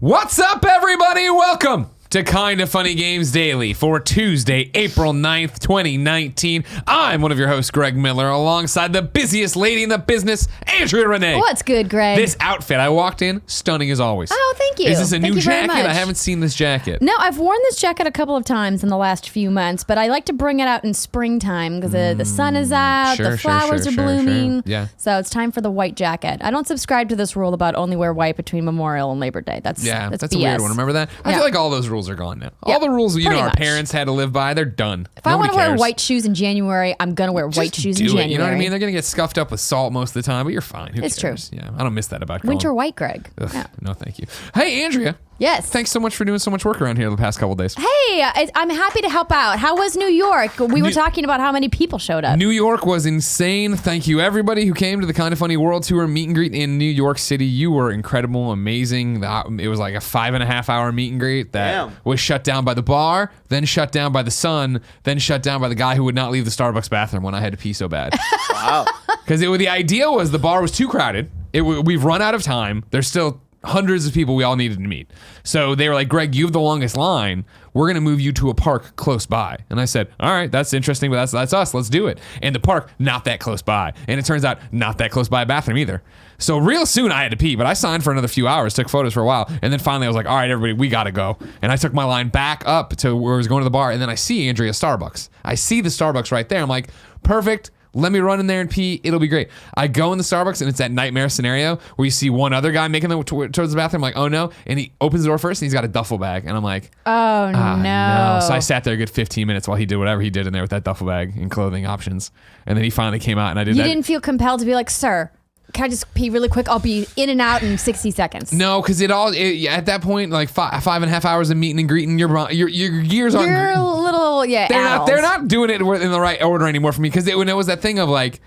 What's up, everybody? Welcome to Kinda Funny Games Daily for Tuesday, April 9th, 2019. I'm one of your hosts, Greg Miller, alongside the busiest lady in the business, Andrea Renee. What's good, Greg? This outfit, I walked in, stunning as always. Oh, thank you. Is this a Thank new you very jacket? much. I haven't seen this jacket. No, I've worn this jacket a couple of times in the last few months, but I like to bring it out in springtime because the sun is out, the flowers are blooming. Yeah. So it's time for the white jacket. I don't subscribe to this rule about only wear white between Memorial and Labor Day. That's That's BS. a weird one. Remember that? I feel like all those rules are gone now. Yeah, all the rules pretty our much. parents had to live by, they're done. If I want to wear white shoes in January, I'm going to wear white shoes in January. You know what I mean? They're going to get scuffed up with salt most of the time, but you're fine. Who It's cares? true. Yeah, I don't miss that about Winter Colin. white, Greg. Ugh, Yeah. No, thank you. Hey, Andrea. Yes. Thanks so much for doing so much work around here the past couple of days. Hey, I'm happy to help out. How was New York? We were talking about how many people showed up. New York was insane. Thank you, everybody who came to the Kinda Funny World Tour meet and greet in New York City. You were incredible, amazing. It was like a 5.5-hour meet and greet that was shut down by the bar, then shut down by the sun, then shut down by the guy who would not leave the Starbucks bathroom when I had to pee so bad. Wow. Because the idea was the bar was too crowded. We've run out of time. There's still hundreds of people we all needed to meet. So they were like, Greg, you have the longest line. We're going to move you to a park close by. And I said, all right, that's interesting, but that's us. Let's do it. And the park, not that close by. And it turns out not that close by a bathroom either. So real soon I had to pee, but I signed for another few hours, took photos for a while. And then finally I was like, all right, everybody, we got to go. And I took my line back up to where I was going to the bar. And then I see Andrea Starbucks. I see the Starbucks right there. I'm like, perfect. Let me run in there and pee. It'll be great. I go in the Starbucks and it's that nightmare scenario where you see one other guy making the towards the bathroom. I'm like, oh no. And he opens the door first and he's got a duffel bag. And I'm like, oh no. So I sat there a good 15 minutes while he did whatever he did in there with that duffel bag and clothing options. And then he finally came out and I did that. You didn't feel compelled to be like, sir, can I just pee really quick? I'll be in and out in 60 seconds. No, because at that point, like 5.5 hours of meeting and greeting, your gears aren't. You're a little, They're not doing it in the right order anymore for me because it was that thing of like,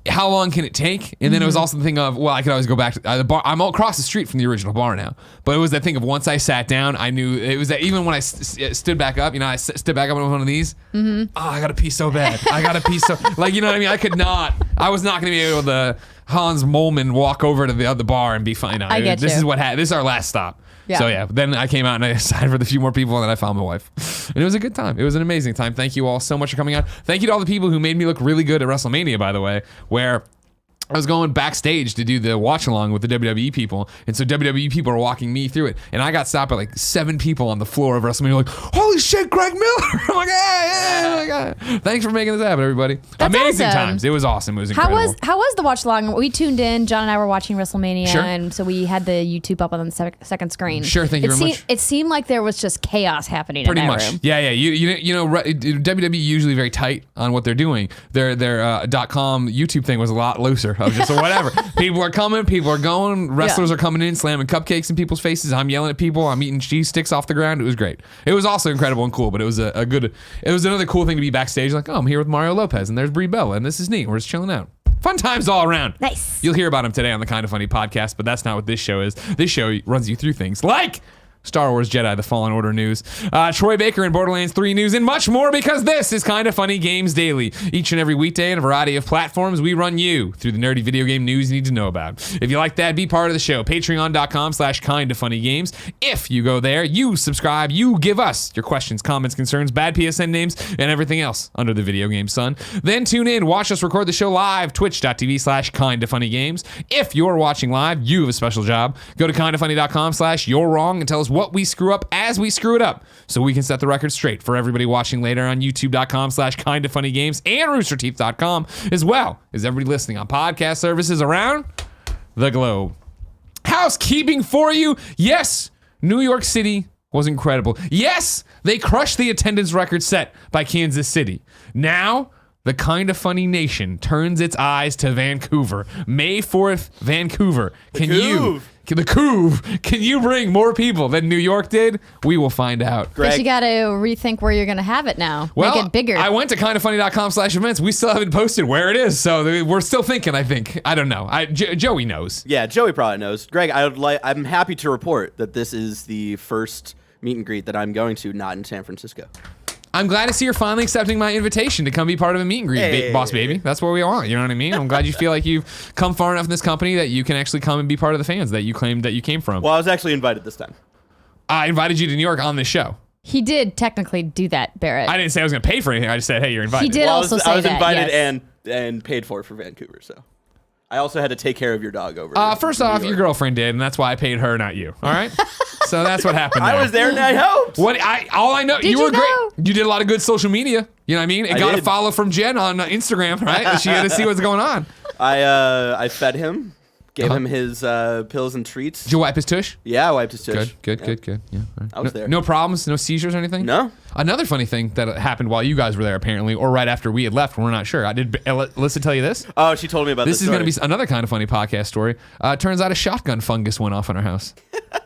how long can it take? And then it was also the thing of, well, I could always go back to the bar. I'm all across the street from the original bar now. But it was that thing of once I sat down, I knew it was that even when I stood back up, I stood back up on one of these. Oh, I got to pee so bad. I got to pee so, like, you know what I mean? I was not going to be able to Hans Molman walk over to the other bar and be fine. I get this you. is what happened. This is our last stop. Yeah. So then I came out and I signed for the few more people and then I found my wife. And it was a good time. It was an amazing time. Thank you all so much for coming out. Thank you to all the people who made me look really good at WrestleMania, by the way, where I was going backstage to do the watch along with the WWE people. And so WWE people are walking me through it. And I got stopped by like 7 people on the floor of WrestleMania like, holy shit, Greg Miller. I'm like, hey, thanks for making this happen, everybody. That's amazing awesome. times. It was awesome. It was incredible. How was the watch along? We tuned in. John and I were watching WrestleMania, Sure. and so we had the YouTube up on the second screen. Sure, thank you very much. It seemed like there was just chaos happening Pretty in that much. room. Yeah. WWE usually very tight on what they're doing. Their .com YouTube thing was a lot looser of just whatever. People are coming, people are going, wrestlers are coming in, slamming cupcakes in people's faces. I'm yelling at people, I'm eating cheese sticks off the ground. It was great. It was also incredible and cool, but it was it was another cool thing to be backstage. Like, oh, I'm here with Mario Lopez and there's Brie Bella and this is neat. We're just chilling out. Fun times all around. Nice. You'll hear about him today on the Kinda Funny podcast, but that's not what this show is. This show runs you through things like Star Wars Jedi, The Fallen Order news, Troy Baker and Borderlands 3 news, and much more because this is Kinda Funny Games Daily. Each and every weekday on a variety of platforms, we run you through the nerdy video game news you need to know about. If you like that, be part of the show. Patreon.com/kindafunnygames. If you go there, you subscribe, you give us your questions, comments, concerns, bad PSN names, and everything else under the video game sun. Then tune in, watch us record the show live, twitch.tv/kindafunnygames. If you're watching live, you have a special job. Go to kindafunny.com/you're wrong and tell us what we screw up as we screw it up so we can set the record straight for everybody watching later on youtube.com/kindafunnygames and roosterteeth.com, as well as everybody listening on podcast services around the globe. Housekeeping for you. Yes, New York City was incredible. Yes, they crushed the attendance record set by Kansas City. Now, the Kinda Funny Nation turns its eyes to Vancouver. May 4th, Vancouver. Can you bring more people than New York did? We will find out. Guess you got to rethink where you're going to have it now. Well, make it bigger. I went to kindafunny.com/events. We still haven't posted where it is, so we're still thinking, I think. I don't know. Joey knows. Yeah, Joey probably knows. Greg, I'm happy to report that this is the first meet and greet that I'm going to, not in San Francisco. I'm glad to see you're finally accepting my invitation to come be part of a meet and greet, boss baby. That's what we want. You know what I mean? I'm glad you feel like you've come far enough in this company that you can actually come and be part of the fans that you claimed that you came from. Well, I was actually invited this time. I invited you to New York on this show. He did technically do that, Barrett. I didn't say I was going to pay for anything. I just said, hey, you're invited. He did also say I was that, invited yes. and paid for Vancouver, so. I also had to take care of your dog over. First off, your girlfriend did, and that's why I paid her, not you. All right? So that's what happened there. I was there and I helped. All I know, you were know? great. You did a lot of good social media. You know what I mean? It got a follow from Jen on Instagram, right? She had to see what's going on. I fed him, gave him his pills and treats. Did you wipe his tush? Yeah, I wiped his tush. Good. Yeah. All right. I was there. No problems, no seizures or anything? No. Another funny thing that happened while you guys were there, apparently, or right after we had left, we're not sure. Did Alyssa tell you this? Oh, she told me about this. This is going to be another kind of funny podcast story. Turns out a shotgun fungus went off in our house.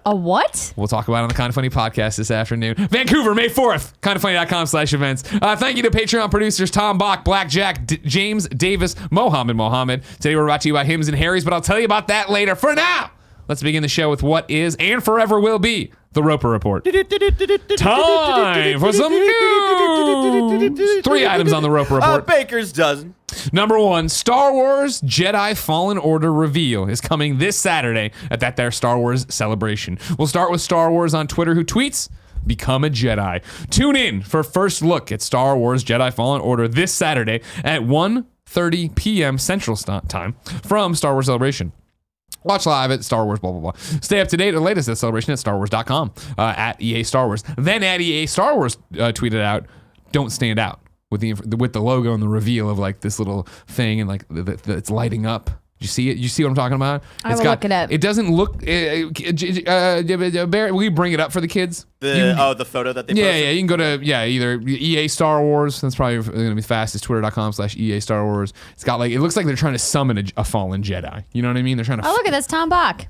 A what? We'll talk about it on the Kind of Funny podcast this afternoon. Vancouver, May 4th, kindoffunny.com/events. Thank you to Patreon producers Tom Bock, Blackjack, James Davis, Mohammed Mohammed. Today we're brought to you by Hims and Harry's, but I'll tell you about that later. For now, let's begin the show with what is and forever will be the Roper Report. Time for some news. 3 items on the Roper Report. Baker's dozen. Number 1, Star Wars Jedi Fallen Order reveal is coming this Saturday at that there Star Wars celebration. We'll start with Star Wars on Twitter, who tweets, "Become a Jedi." Tune in for first look at Star Wars Jedi Fallen Order this Saturday at 1:30 p.m. Central Time from Star Wars Celebration. Watch live at Star Wars, blah, blah, blah. Stay up to date at the latest at Celebration at StarWars.com, at EA Star Wars. Then at EA Star Wars tweeted out, "Don't stand out," with the logo and the reveal of like this little thing and like it's lighting up. You see it? You see what I'm talking about? I will look it up. It doesn't look. Barrett, will you bring it up for the kids? The photo that they posted? Yeah. You can go to either EA Star Wars. That's probably going to be fastest. Twitter.com/EA Star Wars. It's got it looks like they're trying to summon a fallen Jedi. You know what I mean? They're trying to. Oh, look at this, Tom Bock.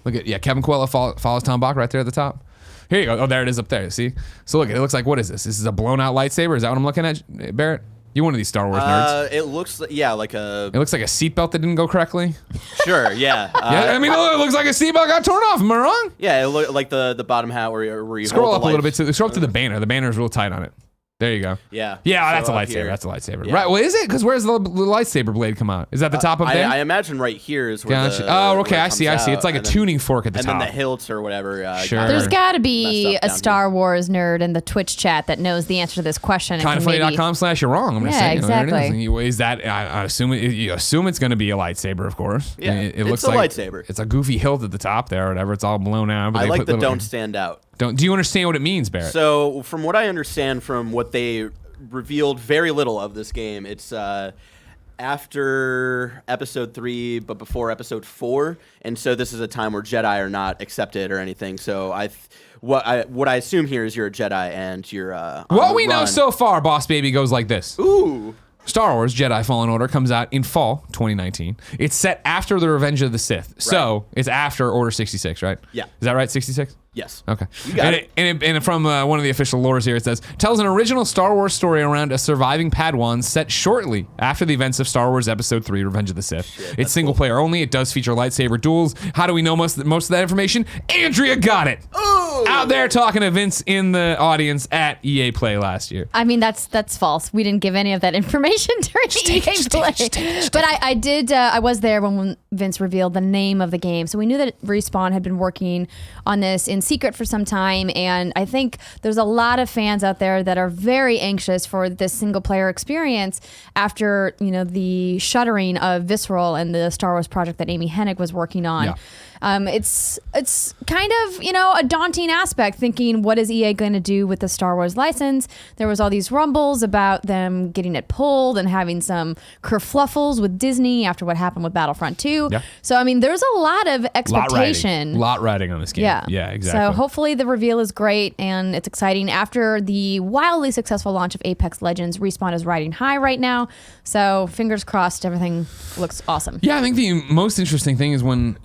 Look at Kevin Coelho follows Tom Bock right there at the top. Here you go. Oh, there it is up there. See? So look, it looks like, what is this? This is a blown out lightsaber. Is that what I'm looking at, Barrett? You're one of these Star Wars nerds. It looks like a. It looks like a seatbelt that didn't go correctly. Sure, yeah. Yeah, I mean, it looks like a seatbelt got torn off. Am I wrong? Yeah, it looked like the bottom hat where you scroll hold up the a little bit. Scroll up to the banner. The banner is real tight on it. There you go. Yeah. Yeah, that's a So up lightsaber. here. That's a lightsaber. Yeah. Right. Well, is it? Because where's the lightsaber blade come out? Is that the top of there? I imagine right here is where Gotcha. the. Oh, okay. where I it see. comes It's like a out, and tuning fork at the then, top. And then the hilts or whatever. Sure. There's got to be messed up a down Star Wars nerd in the Twitch chat that knows the answer to this question. Kindoffunny.com/you're wrong. I'm just saying. Exactly. Is that? I assume you assume it's going to be a lightsaber, of course. Yeah, It looks it's a like lightsaber. It's a goofy hilt at the top there, or whatever. It's all blown out. But I they like put the little- don't stand out. Do you understand what it means, Barrett? So, from what I understand from what they revealed very little of this game, it's after episode 3 but before episode 4, and so this is a time where Jedi are not accepted or anything. So what I assume here is you're a Jedi and you're what we know so far, Boss Baby, goes like this. Ooh. Star Wars Jedi Fallen Order comes out in fall 2019. It's set after the Revenge of the Sith. So it's after Order 66, right? Yeah. Is that right? 66? Yes. Okay. You got And from one of the official lores here, it says, tells an original Star Wars story around a surviving Padawan set shortly after the events of Star Wars Episode 3, Revenge of the Sith. It's single player only. It does feature lightsaber duels. How do we know most of that information? Andrea got it. Ooh. Out there talking to Vince in the audience at EA Play last year. I mean, that's false. We didn't give any of that information during EA Play. But I did. I was there when Vince revealed the name of the game, so we knew that Respawn had been working on this in secret for some time, and I think there's a lot of fans out there that are very anxious for this single player experience after the shuttering of Visceral and the Star Wars project that Amy Hennig was working on. Yeah. It's kind of a daunting aspect, thinking what is EA going to do with the Star Wars license. There was all these rumbles about them getting it pulled and having some kerfluffles with Disney after what happened with Battlefront 2. Yeah. So I mean, there's a lot of expectation. Lot riding on this game. Yeah, exactly. So hopefully the reveal is great and it's exciting. After the wildly successful launch of Apex Legends, Respawn is riding high right now. So fingers crossed, everything looks awesome. Yeah, I think the most interesting thing is when,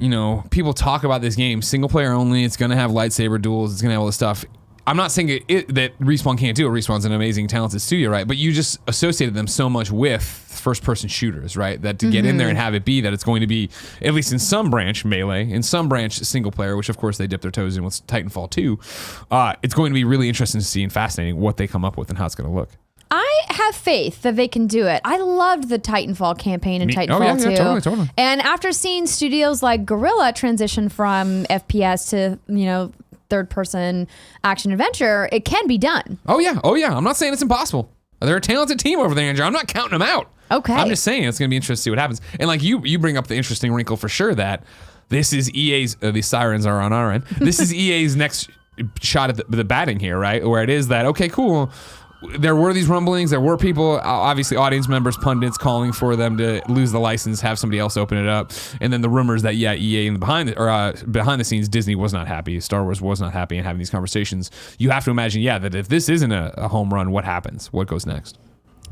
people talk about this game, single player only, it's going to have lightsaber duels, it's going to have all this stuff. I'm not saying that Respawn can't do it. Respawn's an amazing, talented studio, right? But you just associated them so much with first-person shooters, right? That to get in there and have it be that it's going to be, at least in some branch, melee, in some branch, single player, which of course they dip their toes in with Titanfall 2, it's going to be really interesting to see and fascinating what they come up with and how it's going to look. I have faith that they can do it. I loved the Titanfall campaign and Titanfall 2. Yeah, totally. And after seeing studios like Guerrilla transition from FPS to, third-person action adventure, it can be done. Oh yeah. I'm not saying it's impossible. They're a talented team over there, Andrew. I'm not counting them out. Okay. I'm just saying it's going to be interesting to see what happens. And like you bring up the interesting wrinkle for sure that this is EA's. The sirens are on our end. This is EA's next shot at the batting here, right? Where it is that okay, cool. There were these rumblings. There were people, obviously audience members, pundits, calling for them to lose the license, have somebody else open it up, and then the rumors that EA in the behind the scenes, Disney was not happy, Star Wars was not happy, and having these conversations. You have to imagine, that if this isn't a home run, what happens? What goes next?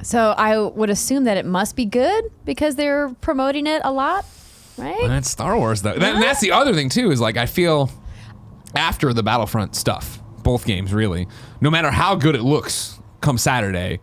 So I would assume that it must be good because they're promoting it a lot, right? Well, that's Star Wars, though. And that's the other thing too. Is like I feel after the Battlefront stuff, both games really, no matter how good it looks. Come Saturday,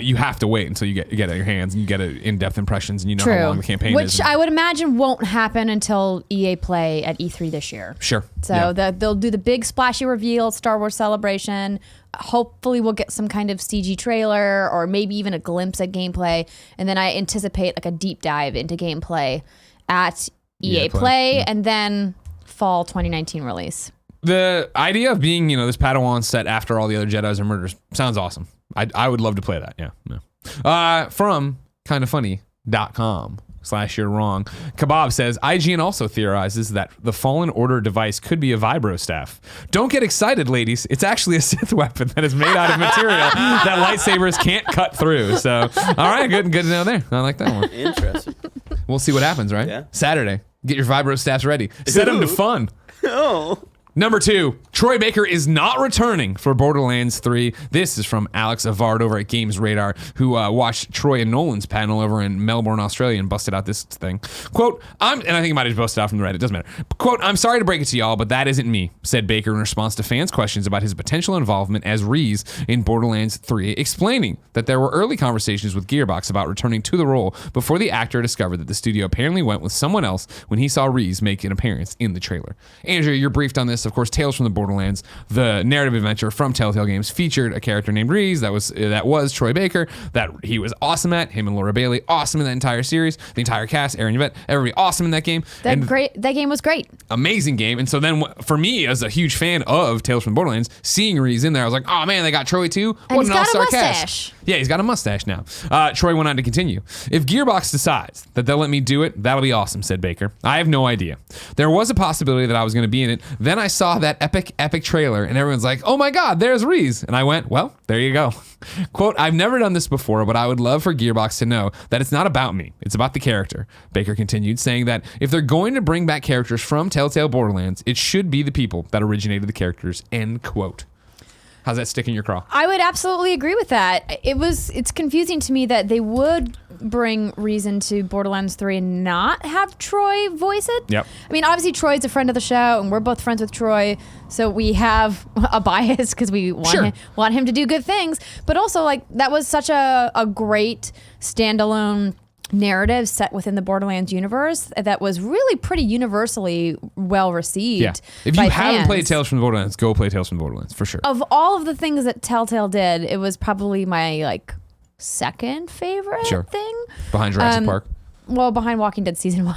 you have to wait until you get it in your hands and you get in-depth impressions and you know how long the campaign is. Which I would imagine won't happen until EA Play at E3 this year. Sure. So they'll do the big splashy reveal, Star Wars Celebration. Hopefully we'll get some kind of CG trailer or maybe even a glimpse at gameplay. And then I anticipate like a deep dive into gameplay at EA Play and then fall 2019 release. The idea of being, this Padawan set after all the other Jedis are murders sounds awesome. I would love to play that. Yeah. From kindafunny.com/you're wrong. Kebab says, IGN also theorizes that the Fallen Order device could be a vibro staff. Don't get excited, ladies. It's actually a Sith weapon that is made out of material that lightsabers can't cut through. So, all right, good to know there. I like that one. Interesting. We'll see what happens, right? Yeah. Saturday. Get your vibro staffs ready. Set them to fun. Oh. Number 2, Troy Baker is not returning for Borderlands 3. This is from Alex Avard over at Games Radar, who watched Troy and Nolan's panel over in Melbourne, Australia, and busted out this thing. Quote, and I think it might have busted out from the Reddit, it doesn't matter. Quote, I'm sorry to break it to y'all, but that isn't me, said Baker in response to fans' questions about his potential involvement as Reese in Borderlands 3, explaining that there were early conversations with Gearbox about returning to the role before the actor discovered that the studio apparently went with someone else when he saw Reese make an appearance in the trailer. Andrew, you're briefed on this. Of course, Tales from the Borderlands, the narrative adventure from Telltale Games, featured a character named Reese that was Troy Baker, that he was awesome at. Him and Laura Bailey, awesome in that entire series. The entire cast, Aaron Yvette, everybody awesome in that game. That game was great. Amazing game. And so then for me, as a huge fan of Tales from the Borderlands, seeing Reese in there, I was like, oh man, they got Troy too? And What he's an got a all-star mustache. cast. Yeah, he's got a mustache now. Troy went on to continue. If Gearbox decides that they'll let me do it, that'll be awesome, said Baker. I have no idea. There was a possibility that I was going to be in it. Then I saw that epic trailer and everyone's like, oh my God, there's Reese. And I went, well, there you go. Quote, I've never done this before, but I would love for Gearbox to know that it's not about me. It's about the character. Baker continued, saying that if they're going to bring back characters from Telltale Borderlands, it should be the people that originated the characters, end quote. How's that stick in your craw? I would absolutely agree with that. It's confusing to me that they would bring Reason to Borderlands 3 and not have Troy voice it. Yep. I mean, obviously Troy's a friend of the show and we're both friends with Troy, so we have a bias because we want him to do good things. But also, like, that was such a great standalone narrative set within the Borderlands universe that was really pretty universally well received. Yeah. If you haven't played Tales from the Borderlands, go play Tales from the Borderlands for sure. Of all of the things that Telltale did, it was probably my second favorite thing. Behind Jurassic Park. Well, behind Walking Dead season 1.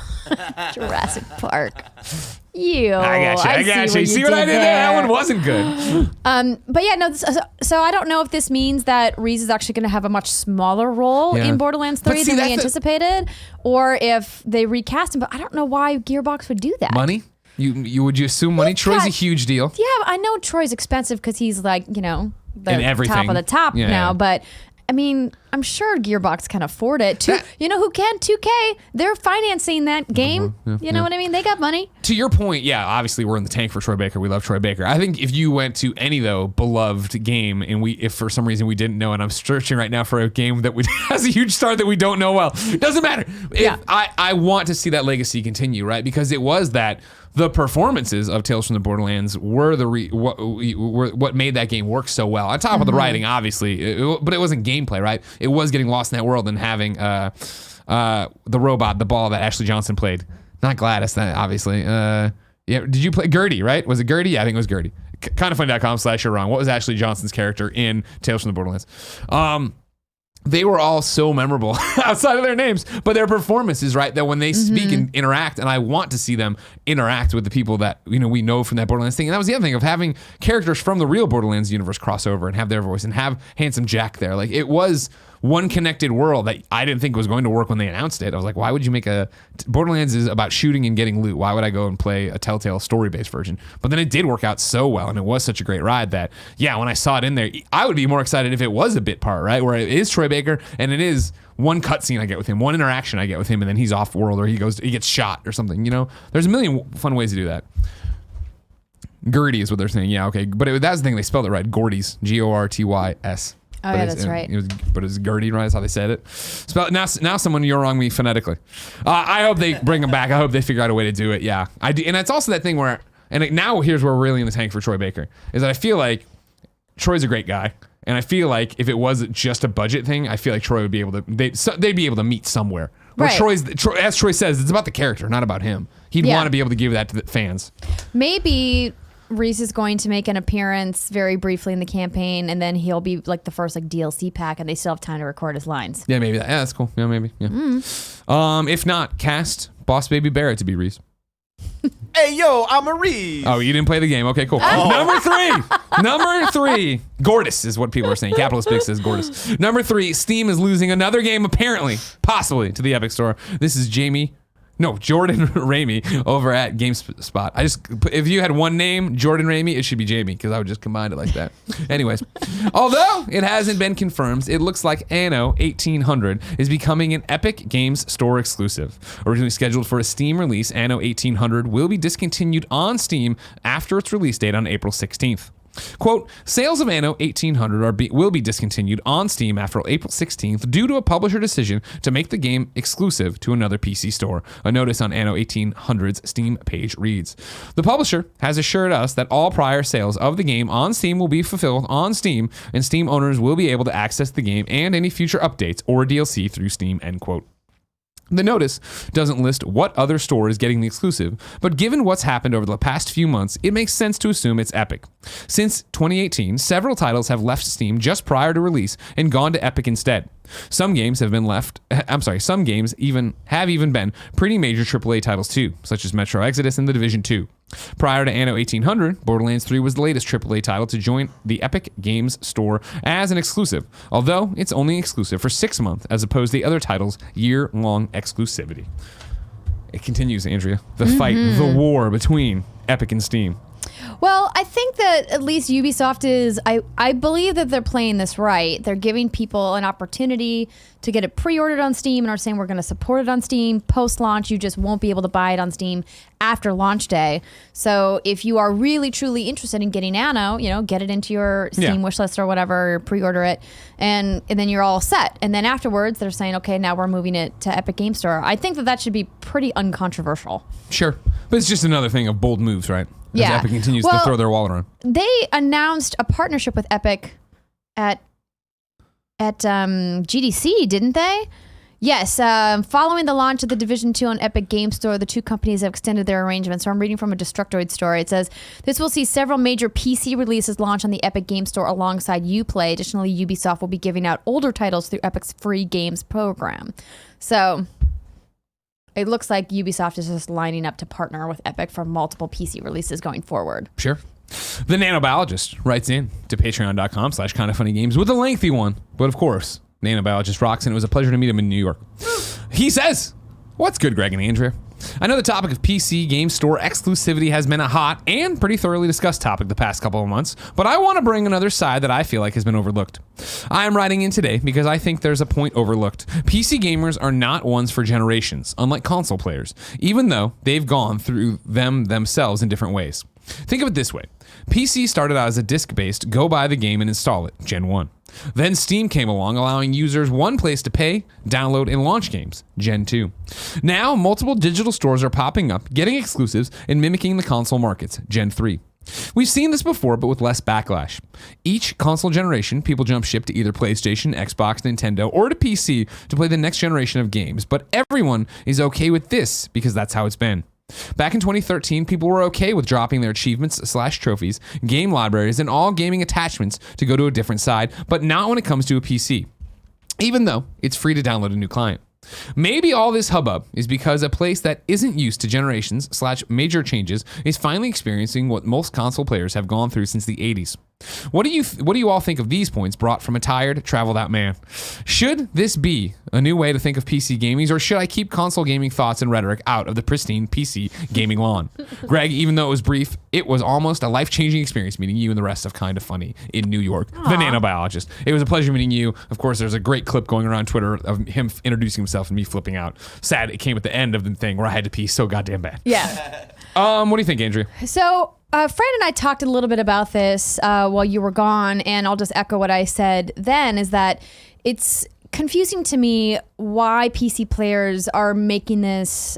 Jurassic Park. I got you. You see what I did there? That one wasn't good. But yeah, no. So I don't know if this means that Reese is actually going to have a much smaller role in Borderlands 3 than we anticipated, or if they recast him. But I don't know why Gearbox would do that. Money? Would you assume money? Troy's a huge deal. Yeah, I know Troy's expensive because he's the everything. top of the top now. Yeah. But I mean, I'm sure Gearbox can afford it. You know who can? 2K. They're financing that game. You know what I mean? They got money. To your point, yeah, obviously we're in the tank for Troy Baker. We love Troy Baker. I think if you went to any, beloved game and if for some reason we didn't know, and I'm searching right now for a game that has a huge star that we don't know well, it doesn't matter. I want to see that legacy continue, right? Because it was that the performances of Tales from the Borderlands were what made that game work so well. On top of the writing, obviously, but it wasn't gameplay, right? It was getting lost in that world and having the robot, the ball that Ashley Johnson played. Not Gladys, that obviously. Did you play Gertie, right? Was it Gertie? Yeah, I think it was Gertie. Kindafunny.com/you're wrong. What was Ashley Johnson's character in Tales from the Borderlands? they were all so memorable outside of their names, but their performances, right? That when they speak and interact, and I want to see them interact with the people that we know from that Borderlands thing. And that was the other thing of having characters from the real Borderlands universe cross over and have their voice and have Handsome Jack there. Like, it was one connected world that I didn't think was going to work when they announced it. I was like, why would you make Borderlands is about shooting and getting loot. Why would I go and play a Telltale story-based version? But then it did work out so well, and it was such a great ride that, when I saw it in there, I would be more excited if it was a bit part, right? Where it is Troy Baker, and it is one cutscene I get with him, one interaction I get with him, and then he's off world, or he gets shot or something, There's a million fun ways to do that. Gertie is what they're saying. Yeah, okay. But that's the thing, they spelled it right. Gortys. Gortys. Oh, yeah, that's right. But it's Gertie, right? That's how they said it. Now someone, you're wrong me phonetically. I hope they bring him back. I hope they figure out a way to do it. Yeah, I do. And it's also that thing where, now here's where we're really in the tank for Troy Baker, is that I feel like Troy's a great guy. And I feel like if it was just a budget thing, I feel like Troy would be able to, they'd be able to meet somewhere. Where right. As Troy says, it's about the character, not about him. He'd want to be able to give that to the fans. Maybe Reese is going to make an appearance very briefly in the campaign, and then he'll be like the first DLC pack, and they still have time to record his lines. Yeah, maybe that. Yeah, that's cool. Yeah, maybe. Yeah. If not, cast Boss Baby Barrett to be Reese. Hey, yo, I'm a Reese. Oh, you didn't play the game. Okay, cool. Number three. Gortys is what people are saying. Capitalist Big says Gortys. Number 3, Steam is losing another game, apparently, possibly, to the Epic Store. This is Jordan Ramey over at GameSpot. If you had one name, Jordan Ramey, it should be Jamie, because I would just combine it like that. Anyways, although it hasn't been confirmed, it looks like Anno 1800 is becoming an Epic Games Store exclusive. Originally scheduled for a Steam release, Anno 1800 will be discontinued on Steam after its release date on April 16th. Quote, sales of Anno 1800 will be discontinued on Steam after April 16th due to a publisher decision to make the game exclusive to another PC store. A notice on Anno 1800's Steam page reads, the publisher has assured us that all prior sales of the game on Steam will be fulfilled on Steam, and Steam owners will be able to access the game and any future updates or DLC through Steam, end quote. The notice doesn't list what other store is getting the exclusive, but given what's happened over the past few months, it makes sense to assume it's Epic. Since 2018, several titles have left Steam just prior to release and gone to Epic instead. Some games have even been pretty major AAA titles too, such as Metro Exodus and The Division 2. Prior to Anno 1800, Borderlands 3 was the latest AAA title to join the Epic Games Store as an exclusive, although it's only exclusive for 6 months as opposed to the other titles' year-long exclusivity. It continues, Andrea. The fight, the war between Epic and Steam. Well, I think that at least Ubisoft is, I believe that they're playing this right. They're giving people an opportunity to get it pre-ordered on Steam and are saying we're going to support it on Steam. Post-launch, you just won't be able to buy it on Steam after launch day. So if you are really, truly interested in getting Anno, get it into your Steam wishlist or whatever, or pre-order it, and then you're all set. And then afterwards, they're saying, okay, now we're moving it to Epic Game Store. I think that should be pretty uncontroversial. Sure. But it's just another thing of bold moves, right? As Epic continues to throw their wallet around. They announced a partnership with Epic at GDC, didn't they? Yes. Following the launch of the Division 2 on Epic Game Store, the two companies have extended their arrangement. So I'm reading from a Destructoid story. It says, this will see several major PC releases launch on the Epic Game Store alongside Uplay. Additionally, Ubisoft will be giving out older titles through Epic's free games program. So it looks like Ubisoft is just lining up to partner with Epic for multiple PC releases going forward. Sure. The Nano Biologist writes in to patreon.com/kindoffunnygames with a lengthy one. But of course, Nano Biologist rocks, and it was a pleasure to meet him in New York. He says, what's good, Greg and Andrea? I know the topic of PC Game Store exclusivity has been a hot and pretty thoroughly discussed topic the past couple of months, but I want to bring another side that I feel like has been overlooked. I am writing in today because I think there's a point overlooked. PC gamers are not ones for generations, unlike console players, even though they've gone through them themselves in different ways. Think of it this way. PC started out as a disc-based, go buy the game and install it, Gen 1. Then Steam came along, allowing users one place to pay, download, and launch games, Gen 2. Now, multiple digital stores are popping up, getting exclusives, and mimicking the console markets, Gen 3. We've seen this before, but with less backlash. Each console generation, people jump ship to either PlayStation, Xbox, Nintendo, or to PC to play the next generation of games, but everyone is okay with this because that's how it's been. Back in 2013, people were okay with dropping their achievements/trophies, game libraries, and all gaming attachments to go to a different side, but not when it comes to a PC. even though it's free to download a new client. Maybe all this hubbub is because a place that isn't used to generations/major changes is finally experiencing what most console players have gone through since the 80s. What do you all think of these points brought from a tired, traveled out man? Should this be a new way to think of PC gaming, or should I keep console gaming thoughts and rhetoric out of the pristine PC gaming lawn? Greg, even though it was brief, it was almost a life-changing experience meeting you and the rest of Kinda Funny in New York. Aww. The Nano Biologist. It was a pleasure meeting you. Of course, there's a great clip going around Twitter of him introducing himself and me flipping out. Sad it came at the end of the thing where I had to pee so goddamn bad. Yeah. What do you think, Andrea? So Fran and I talked a little bit about this while you were gone, and I'll just echo what I said then, is that it's confusing to me why PC players are making this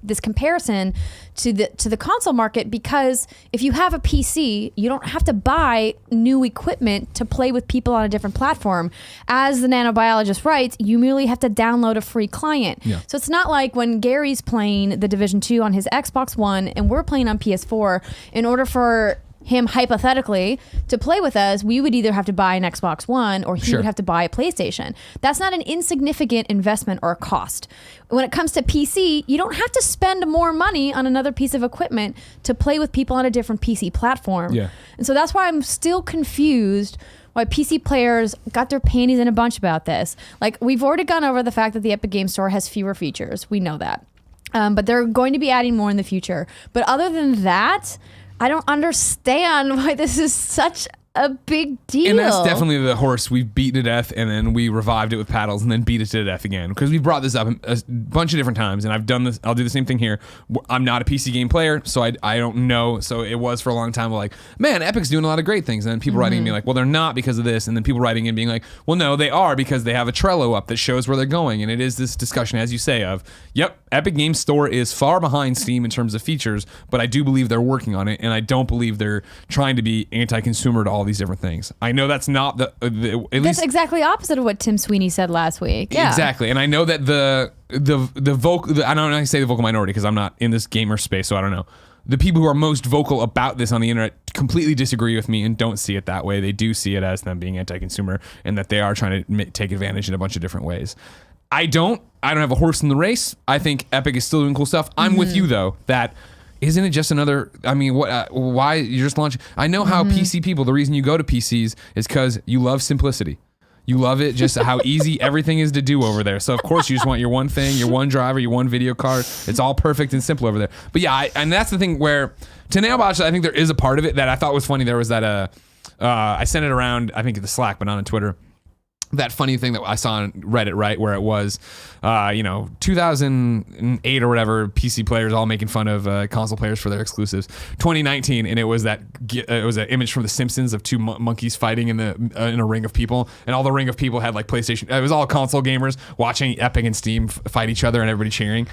this comparison to the console market, because if you have a PC, you don't have to buy new equipment to play with people on a different platform. As the nanobiologist writes, you merely have to download a free client. Yeah. So it's not like when Gary's playing The Division 2 on his Xbox One and we're playing on PS4, in order for him hypothetically to play with us, we would either have to buy an Xbox One or he would have to buy a PlayStation. That's not an insignificant investment or a cost. When it comes to PC, you don't have to spend more money on another piece of equipment to play with people on a different PC platform. Yeah. And so that's why I'm still confused why PC players got their panties in a bunch about this. Like, we've already gone over the fact that the Epic Game Store has fewer features. We know that. But they're going to be adding more in the future. But other than that, I don't understand why this is such a big deal. And that's definitely the horse we've beaten to death, and then we revived it with paddles and then beat it to death again. Because we've brought this up a bunch of different times, and I've done this. I'll do the same thing here. I'm not a PC game player, so I don't know. So it was for a long time like, man, Epic's doing a lot of great things. And then people writing me like, well, they're not because of this. And then people writing in being like, well, no, they are because they have a Trello up that shows where they're going. And it is this discussion, as you say, of, yep, Epic Game Store is far behind Steam in terms of features, but I do believe they're working on it, and I don't believe they're trying to be anti-consumer to all these different things. I know that's not that's exactly opposite of what Tim Sweeney said last week. Yeah, exactly. And I know that the vocal, I don't know how to say the vocal minority because I'm not in this gamer space, so I don't know. The people who are most vocal about this on the internet completely disagree with me and don't see it that way. They do see it as them being anti-consumer and that they are trying to take advantage in a bunch of different ways. I don't have a horse in the race. I think Epic is still doing cool stuff. I'm with you though, that isn't it just another, I mean, what? Why you're just launching? I know how PC people, the reason you go to PCs is because you love simplicity. You love it, just how easy everything is to do over there. So of course you just want your one thing, your one driver, your one video card. It's all perfect and simple over there. But yeah, and that's the thing where, to Nailbotch, I think there is a part of it that I thought was funny. There was that, I sent it around, I think at the Slack, but not on Twitter. That funny thing that I saw on Reddit, right, where it was, 2008 or whatever, PC players all making fun of console players for their exclusives. 2019, and it was an image from The Simpsons of two monkeys fighting in a ring of people, and all the ring of people had like PlayStation. It was all console gamers watching Epic and Steam fight each other, and everybody cheering.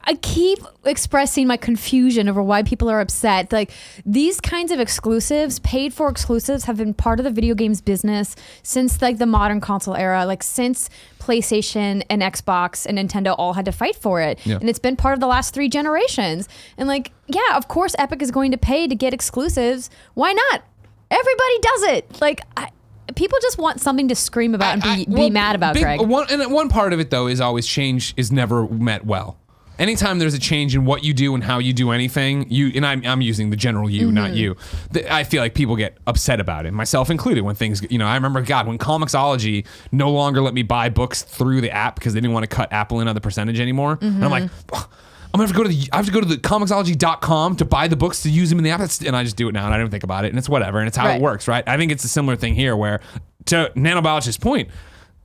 I keep expressing my confusion over why people are upset. Like, these kinds of exclusives, paid for exclusives, have been part of the video games business since like the modern console era, like since PlayStation and Xbox and Nintendo all had to fight for it. Yeah. And it's been part of the last 3 generations. And like, yeah, of course Epic is going to pay to get exclusives. Why not? Everybody does it. Like, people just want something to scream about and be mad about, Greg. One part of it though is always change is never met well. Anytime there's a change in what you do and how you do anything, and I'm using the general you, not you, I feel like people get upset about it, myself included, when things, I remember, when Comixology no longer let me buy books through the app because they didn't want to cut Apple in on the percentage anymore. And I'm like, I'm gonna have to go to the Comixology.com to buy the books to use them in the app. And I just do it now and I don't think about it, and it's whatever, and it's how it works, right? I think it's a similar thing here where, to Nanobiologist's point,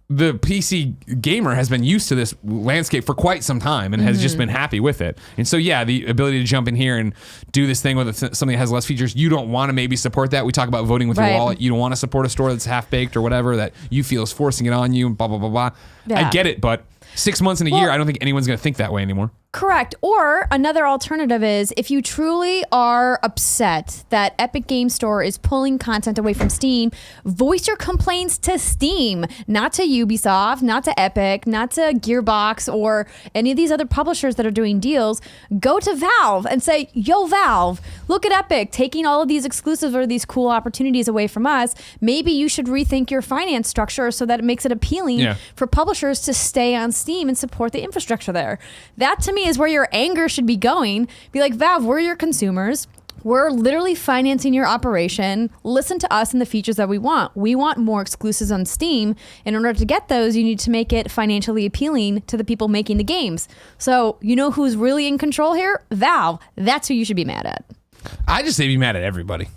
the PC gamer has been used to this landscape for quite some time and has just been happy with it. And so, yeah, the ability to jump in here and do this thing with something that has less features, you don't want to maybe support that. We talk about voting with your wallet. You don't want to support a store that's half-baked or whatever that you feel is forcing it on you, blah, blah, blah, blah. Yeah. I get it, but 6 months in a year, I don't think anyone's going to think that way anymore. Correct. Or another alternative is if you truly are upset that Epic Game Store is pulling content away from Steam, voice your complaints to Steam, not to Ubisoft, not to Epic, not to Gearbox or any of these other publishers that are doing deals. Go to Valve and say, yo, Valve, look at Epic taking all of these exclusives or these cool opportunities away from us. Maybe you should rethink your finance structure so that it makes it appealing for publishers to stay on Steam and support the infrastructure there. That to me is where your anger should be going. Be like, Valve, we're your consumers. We're literally financing your operation. Listen to us and the features that we want. We want more exclusives on Steam. In order to get those, you need to make it financially appealing to the people making the games. So you know who's really in control here? Valve. That's who you should be mad at. I just say be mad at everybody.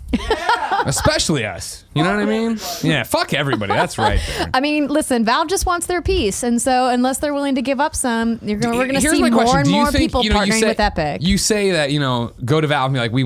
Especially us. You know what I mean? Yeah, fuck everybody. That's right there. I mean, listen, Valve just wants their piece. And so unless they're willing to give up some, we're going to see more and more people partnering with Epic. You say that, go to Valve and be like, we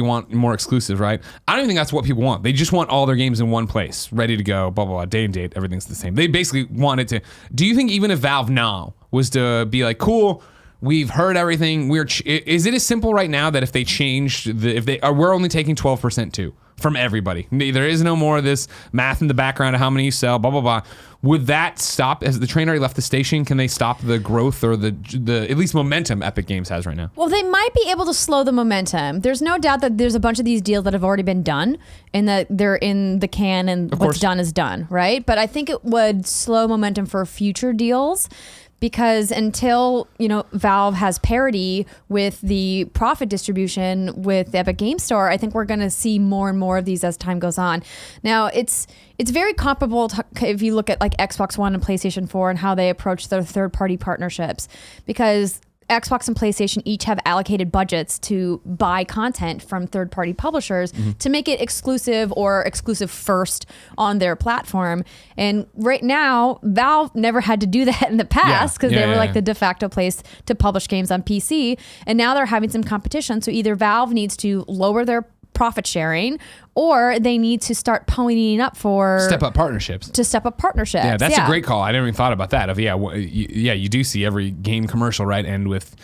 want more exclusives, right? I don't even think that's what people want. They just want all their games in one place, ready to go, blah, blah, blah, day and date, everything's the same. They basically want it to... Do you think even if Valve now was to be like, cool... We've heard everything. Is it as simple right now that if they changed we're only taking 12% too from everybody? There is no more of this math in the background of how many you sell, blah blah blah. Would that stop? Has the train already left the station? Can they stop the growth or the at least momentum Epic Games has right now? Well, they might be able to slow the momentum. There's no doubt that there's a bunch of these deals that have already been done and that they're in the can and what's done is done, right? But I think it would slow momentum for future deals. Because until, Valve has parity with the profit distribution with the Epic Game Store, I think we're going to see more and more of these as time goes on. Now, it's very comparable to, if you look at like Xbox One and PlayStation 4 and how they approach their third-party partnerships. Because Xbox and PlayStation each have allocated budgets to buy content from third-party publishers to make it exclusive or exclusive first on their platform. And right now, Valve never had to do that in the past because they were like the de facto place to publish games on PC. And now they're having some competition. So either Valve needs to lower their profit sharing or they need to start ponying up for step up partnerships. Yeah, that's a great call. I never even thought about that. You do see every game commercial end with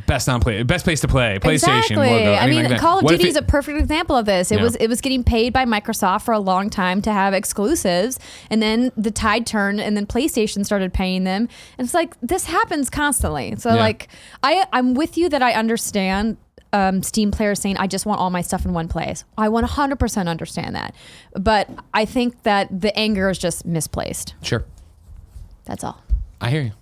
best place to play, PlayStation. Exactly. Logo, I mean, like Call of Duty is a perfect example of this. It was getting paid by Microsoft for a long time to have exclusives, and then the tide turned, and then PlayStation started paying them. And it's like this happens constantly. So I'm with you that I understand. Steam players saying, I just want all my stuff in one place. I 100% understand that. But I think that the anger is just misplaced. Sure. That's all. I hear you.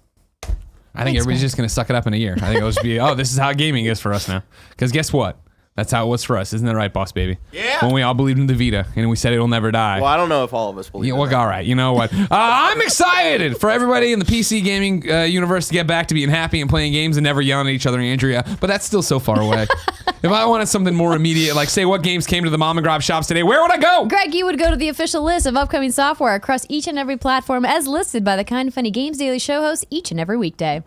I think everybody's just going to suck it up in a year. I think it'll just be, this is how gaming is for us now. Because guess what? That's how it was for us. Isn't that right, Boss Baby? Yeah. When we all believed in the Vita and we said it'll never die. Well, I don't know if all of us believe in that. All right. You know what? I'm excited for everybody in the PC gaming universe to get back to being happy and playing games and never yelling at each other, Andrea. But that's still so far away. If I wanted something more immediate, like say what games came to the Mom and Grab shops today, where would I go? Greg, you would go to the official list of upcoming software across each and every platform as listed by the Kind of Funny Games Daily Show host each and every weekday.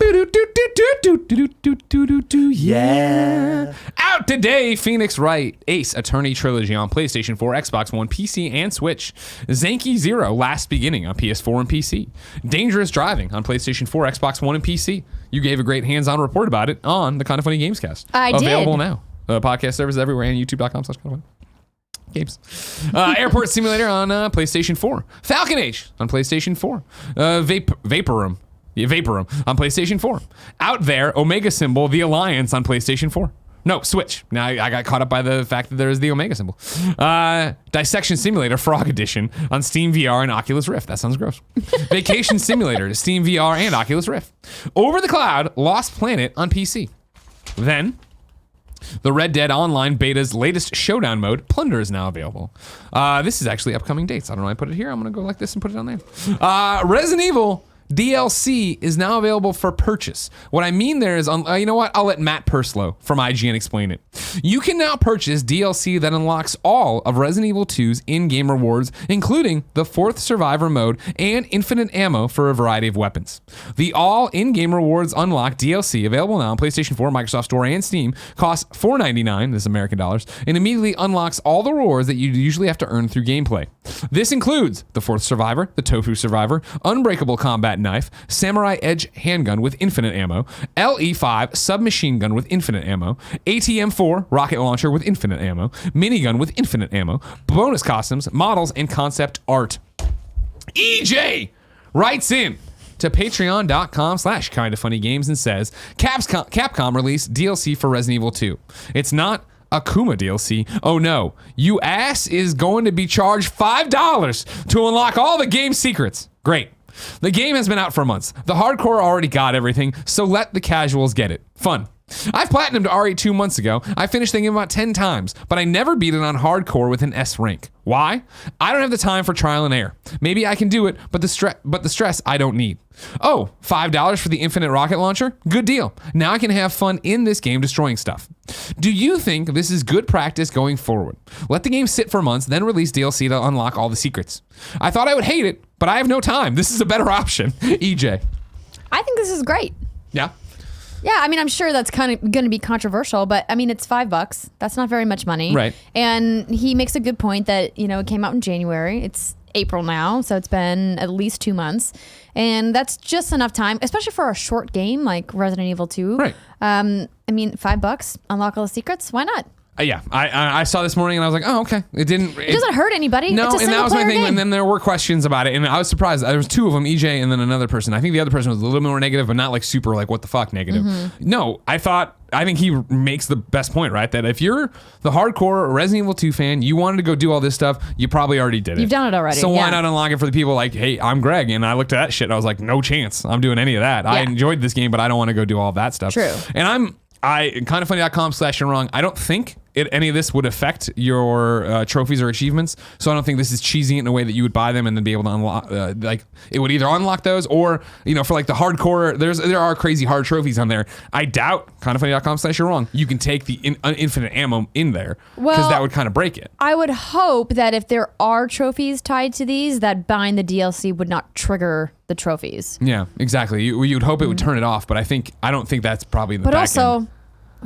Yeah. Out today, Phoenix Wright Ace Attorney Trilogy on PlayStation 4, Xbox One, PC, and Switch. Zanky Zero Last Beginning on PS4 and PC. Dangerous Driving on PlayStation 4, Xbox One, and PC. You gave a great hands-on report about it on the Kind of Funny Gamescast. I did. Available now. Podcast services everywhere and youtube.com/kindoffunny games. Airport Simulator on PlayStation 4. Falcon Age on PlayStation 4. Vaporum. Yeah, Vaporum on PlayStation 4. Out There, Omega Symbol, The Alliance on PlayStation 4. No, Switch. Now I got caught up by the fact that there is the Omega symbol. Dissection Simulator Frog Edition on Steam VR and Oculus Rift. That sounds gross. Vacation Simulator, Steam VR and Oculus Rift. Over the Cloud, Lost Planet on PC. Then, the Red Dead Online beta's latest showdown mode, Plunder, is now available. This is actually upcoming dates. I don't know why I put it here. I'm going to go like this and put it on there. Resident Evil DLC is now available for purchase. What I mean there is, you know what? I'll let Matt Purslow from IGN explain it. You can now purchase DLC that unlocks all of Resident Evil 2's in-game rewards, including the 4th Survivor mode and infinite ammo for a variety of weapons. The all in-game rewards unlock DLC, available now on PlayStation 4, Microsoft Store, and Steam, costs $4.99, this is American dollars, and immediately unlocks all the rewards that you usually have to earn through gameplay. This includes the Fourth Survivor, the Tofu Survivor, Unbreakable Combat Knife, Samurai Edge Handgun with infinite ammo, LE5 Submachine Gun with infinite ammo, ATM-4 Rocket Launcher with infinite ammo, Minigun with infinite ammo, bonus costumes, models, and concept art. EJ writes in to patreon.com/kindafunnygames and says, Capcom released DLC for Resident Evil 2. It's not Akuma DLC. Oh no, you ass is going to be charged $5 to unlock all the game secrets. Great. The game has been out for months. The hardcore already got everything, so let the casuals get it. Fun. I've platinumed RE 2 months ago. I finished the game about 10 times, but I never beat it on hardcore with an S rank. Why? I don't have the time for trial and error. Maybe I can do it, but the stress I don't need. Oh, $5 for the infinite rocket launcher? Good deal. Now I can have fun in this game destroying stuff. Do you think this is good practice going forward? Let the game sit for months, then release DLC to unlock all the secrets. I thought I would hate it, but I have no time. This is a better option. EJ. I think this is great. Yeah? Yeah, I mean, I'm sure that's kind of going to be controversial, but I mean, it's $5. That's not very much money. Right. And he makes a good point that, it came out in January. It's April now, so it's been at least 2 months. And that's just enough time, especially for a short game like Resident Evil 2. Right. I mean, $5, unlock all the secrets. Why not? Yeah, I saw this morning and I was like, oh, okay. It doesn't hurt anybody. No, it's a and that was my thing. game. And then there were questions about it, and I was surprised. There was two of them, EJ and then another person. I think the other person was a little more negative, but not like super like what the fuck negative. No, I think he makes the best point, right? That if you're the hardcore Resident Evil 2 fan, you wanted to go do all this stuff, you probably already did it. You've done it already. So why not unlock it for the people like, hey, I'm Greg, and I looked at that shit, and I was like, no chance I'm doing any of that. I enjoyed this game, but I don't want to go do all that stuff. True. And kindafunny.com/wrong. I don't think any of this would affect your trophies or achievements. So I don't think this is cheesing it in a way that you would buy them and then be able to unlock. It would either unlock those or for like the hardcore. There are crazy hard trophies on there. I doubt kindafunny.com/wrong. You can take the infinite ammo in there because that would kind of break it. I would hope that if there are trophies tied to these, that buying the DLC would not trigger the trophies. Yeah, exactly. You would hope it would turn it off, but I don't think that's probably the. But back also. end.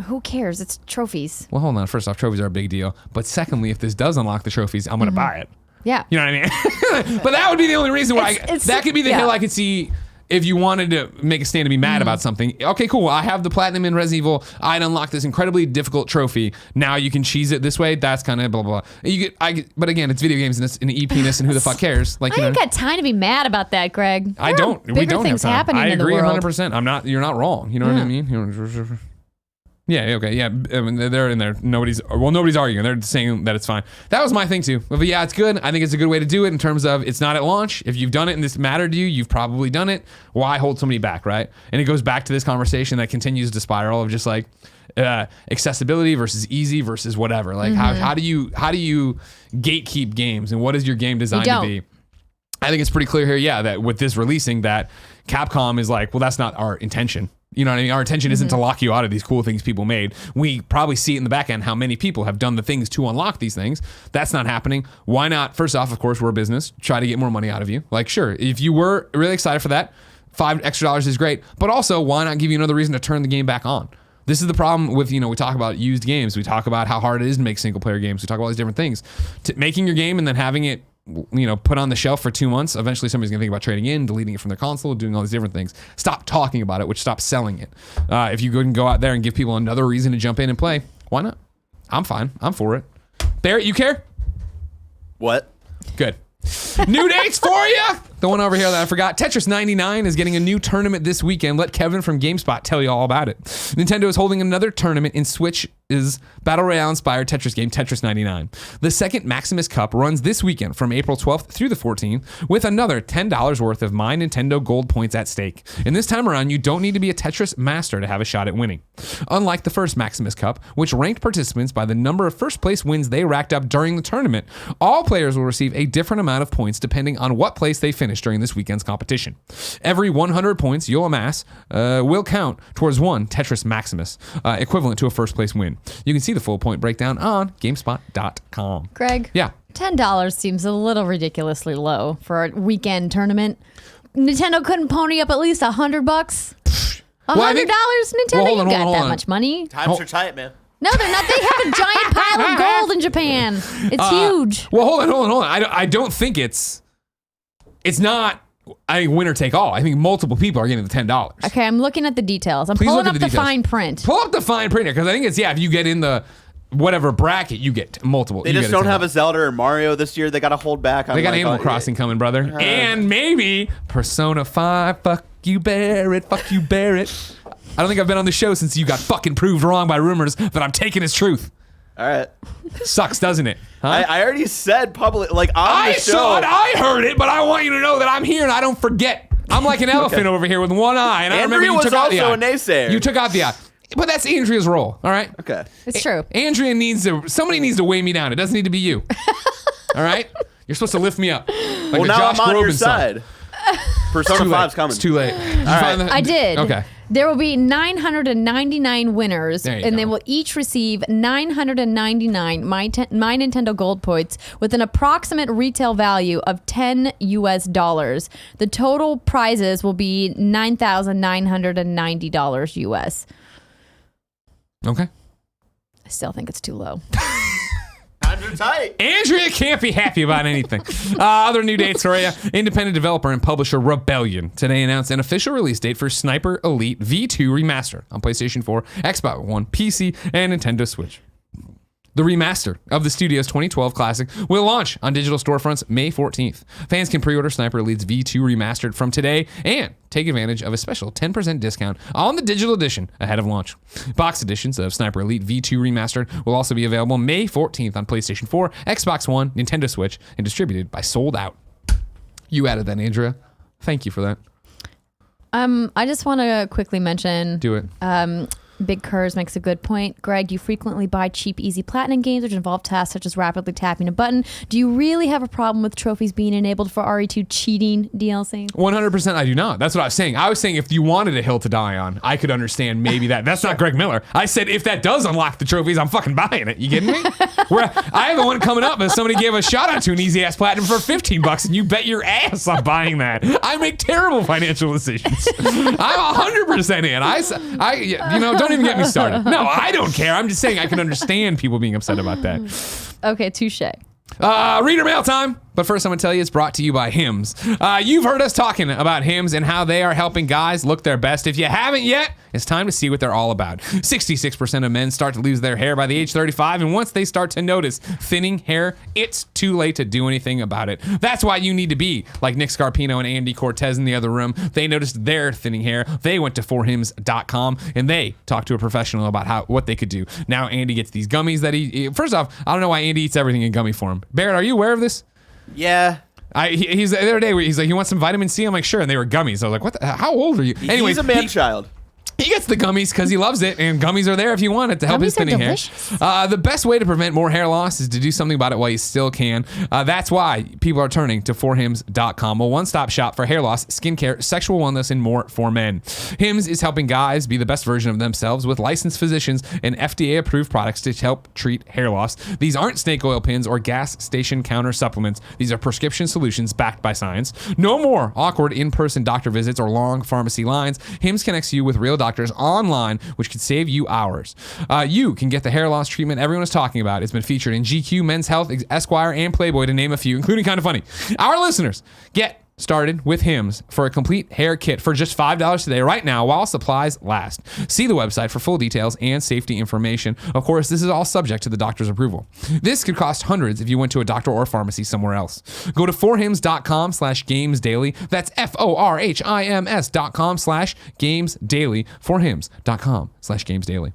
Who cares? It's trophies. Well, hold on. First off, trophies are a big deal. But secondly, if this does unlock the trophies, I'm going to buy it. Yeah. You know what I mean? But that would be the only reason why. That could be the hill I could see if you wanted to make a stand to be mad about something. Okay, cool. I have the platinum in Resident Evil. I'd unlock this incredibly difficult trophy. Now you can cheese it this way. That's kind of blah, blah, blah. But again, it's video games and it's an EP-ness and who the fuck cares? Like, I ain't got time to be mad about that, Greg. I don't. We don't have time. Happening I in agree the world. 100%. You're not wrong. You know what I mean? Yeah, okay, yeah. I mean, they're in there. Nobody's arguing. They're saying that it's fine. That was my thing too. But yeah, it's good. I think it's a good way to do it in terms of it's not at launch. If you've done it and this mattered to you, you've probably done it. Why hold somebody back, right? And it goes back to this conversation that continues to spiral of just like accessibility versus easy versus whatever. Like how do you gatekeep games and what is your game designed to be? I think it's pretty clear here, yeah, that with this releasing that Capcom is like, well, that's not our intention. You know what I mean? Our intention isn't to lock you out of these cool things people made. We probably see it in the back end how many people have done the things to unlock these things. That's not happening. Why not? First off, of course, we're a business. Try to get more money out of you. Like, sure, if you were really excited for that, $5 extra is great. But also, why not give you another reason to turn the game back on? This is the problem with, we talk about used games. We talk about how hard it is to make single player games. We talk about all these different things. Making your game and then having it put on the shelf for 2 months. Eventually somebody's gonna think about trading in, deleting it from their console, doing all these different things. Stop talking about it, which stops selling it. If you can go out there and give people another reason to jump in and play, why not? I'm fine. I'm for it. Barrett, you care? What? Good. New dates for you. The one over here that I forgot. Tetris 99 is getting a new tournament this weekend. Let Kevin from GameSpot tell you all about it. Nintendo is holding another tournament in Switch's Battle Royale inspired Tetris game, Tetris 99. The second Maximus Cup runs this weekend from April 12th through the 14th with another $10 worth of My Nintendo Gold points at stake. And this time around, you don't need to be a Tetris master to have a shot at winning. Unlike the first Maximus Cup, which ranked participants by the number of first place wins they racked up during the tournament, all players will receive a different amount of points depending on what place they finish during this weekend's competition. Every 100 points you'll amass will count towards one Tetris Maximus, equivalent to a first place win. You can see the full point breakdown on GameSpot.com. Greg? Yeah. $10 seems a little ridiculously low for a weekend tournament. Nintendo couldn't pony up at least $100. $100? Nintendo, you got that much money. Times are tight, man. No, they're not. They have a giant pile of gold in Japan. It's huge. Well, hold on. I don't think it's not. I think winner take all. I think multiple people are getting the $10. Okay, I'm looking at the details. I'm Please pulling look up at the the details. fine print. Pull up the fine print because I think it's if you get in the whatever bracket, you get multiple. They just don't have a Zelda or Mario this year. They got to hold back. They got Animal Crossing coming, brother, and maybe Persona 5. Fuck you, Barrett. Fuck you, Barrett. I don't think I've been on the show since you got fucking proved wrong by rumors that I'm taking as truth. All right. Sucks, doesn't it? Huh? I already said public, like on the show. Saw it. I heard it, but I want you to know that I'm here and I don't forget. I'm like an elephant over here with one eye, and I remember you was took out the eye. also a naysayer. You took out the eye. But that's Andrea's role, all right? Okay. It's true. Andrea somebody needs to weigh me down. It doesn't need to be you. All right? You're supposed to lift me up. Like Well, the now Josh I'm on Groban your song. side. Persona 5's coming. It's too late. I did. Okay. There will be 999 winners, There you and go. they will each receive 999 My Nintendo Gold points with an approximate retail value of $10 US. The total prizes will be $9,990 US. Okay. I still think it's too low. Times are tight. Andrea can't be happy about anything. Other new dates for you. Independent developer and publisher Rebellion today announced an official release date for Sniper Elite V2 Remastered on PlayStation 4, Xbox One, PC, and Nintendo Switch. The remaster of the studio's 2012 classic will launch on digital storefronts May 14th. Fans can pre-order Sniper Elite's V2 Remastered from today and take advantage of a special 10% discount on the digital edition ahead of launch. Box editions of Sniper Elite V2 Remastered will also be available May 14th on PlayStation 4, Xbox One, Nintendo Switch, and distributed by Sold Out. You added that, Andrea. Thank you for that. I just want to quickly mention. Do it. Big Curves makes a good point. Greg, you frequently buy cheap, easy platinum games which involve tasks such as rapidly tapping a button. Do you really have a problem with trophies being enabled for RE2 cheating DLC? 100% I do not. That's what I was saying. I was saying if you wanted a hill to die on, I could understand maybe that. That's not Greg Miller. I said if that does unlock the trophies, I'm fucking buying it. You kidding me? I have the one coming up and somebody gave a shout out to an easy ass platinum for $15 and you bet your ass I'm buying that. I make terrible financial decisions. I'm 100% in. Don't even get me started. No, I don't care. I'm just saying I can understand people being upset about that. Okay, touche. Reader mail time. But first, I'm going to tell you it's brought to you by Hims. You've heard us talking about Hims and how they are helping guys look their best. If you haven't yet, it's time to see what they're all about. 66% of men start to lose their hair by the age 35, and once they start to notice thinning hair, it's too late to do anything about it. That's why you need to be like Nick Scarpino and Andy Cortez in the other room. They noticed their thinning hair. They went to forhims.com, and they talked to a professional about what they could do. Now Andy gets these gummies that first off, I don't know why Andy eats everything in gummy form. Barrett, are you aware of this? Yeah. He's the other day he's like, you want some vitamin C? I'm like, sure. And they were gummies. I was like, what how old are you? Anyway, He's a man-child. He gets the gummies because he loves it, and gummies are there if you want it to help his Gummies are thinning hair. delicious. The best way to prevent more hair loss is to do something about it while you still can. That's why people are turning to forhims.com, a one-stop shop for hair loss, skincare, sexual wellness, and more for men. Hims is helping guys be the best version of themselves with licensed physicians and FDA-approved products to help treat hair loss. These aren't snake oil pins or gas station counter supplements. These are prescription solutions backed by science. No more awkward in-person doctor visits or long pharmacy lines. Hims connects you with real doctors online, which could save you hours. You can get the hair loss treatment everyone is talking about. It's been featured in GQ, Men's Health, Esquire, and Playboy, to name a few, including Kind of Funny. Our listeners get started with Hims for a complete hair kit for just $5 today right now while supplies last. See the website for full details and safety information. Of course, this is all subject to the doctor's approval. This could cost hundreds if you went to a doctor or pharmacy somewhere else. Go to forhims.com/gamesdaily. That's forhims.com/gamesdaily. forhims.com/gamesdaily.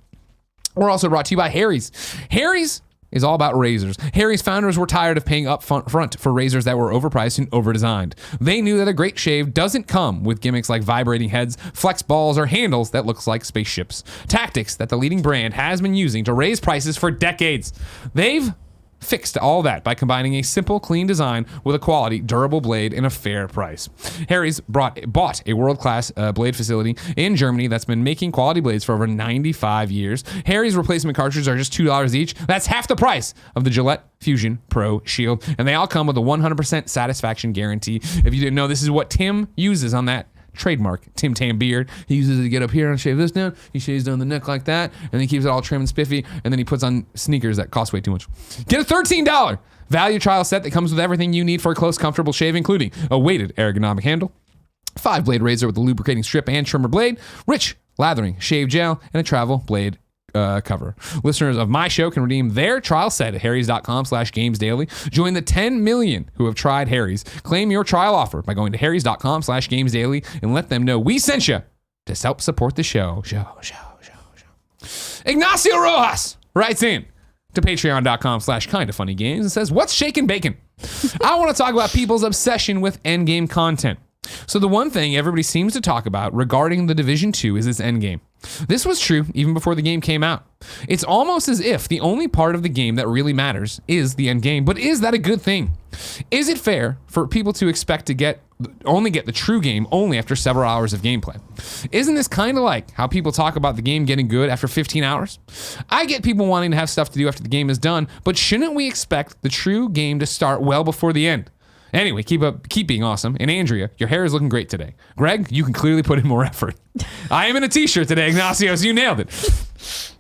We're also brought to you by Harry's. Harry's is all about razors. Harry's founders were tired of paying up front for razors that were overpriced and overdesigned. They knew that a great shave doesn't come with gimmicks like vibrating heads, flex balls, or handles that looks like spaceships. Tactics that the leading brand has been using to raise prices for decades. They've fixed all that by combining a simple, clean design with a quality, durable blade and a fair price. Harry's bought a world-class blade facility in Germany that's been making quality blades for over 95 years. Harry's replacement cartridges are just $2 each. That's half the price of the Gillette Fusion Pro Shield, and they all come with a 100% satisfaction guarantee. If you didn't know, this is what Tim uses on that trademark Tim Tam beard. He uses it to get up here and shave this down. He shaves down the neck like that, and then he keeps it all trim and spiffy, and then he puts on sneakers that cost way too much. Get a $13 value trial set that comes with everything you need for a close, comfortable shave, including a weighted ergonomic handle, 5-blade razor with a lubricating strip and trimmer blade, rich lathering shave gel, and a travel blade cover. Listeners of my show can redeem their trial set at harrys.com/gamesdaily. Join the 10 million who have tried Harry's. Claim your trial offer by going to harrys.com/gamesdaily and let them know we sent you to help support the show. Ignacio Rojas writes in to patreon.com/kindafunnygames and says, what's shaking bacon? I want to talk about people's obsession with endgame content. So the one thing everybody seems to talk about regarding the Division 2 is its endgame. This was true even before the game came out. It's almost as if the only part of the game that really matters is the endgame, but is that a good thing? Is it fair for people to expect to only get the true game only after several hours of gameplay? Isn't this kind of like how people talk about the game getting good after 15 hours? I get people wanting to have stuff to do after the game is done, but shouldn't we expect the true game to start well before the end? Anyway, keep being awesome. And Andrea, your hair is looking great today. Greg, you can clearly put in more effort. I am in a t-shirt today, Ignacio, so you nailed it.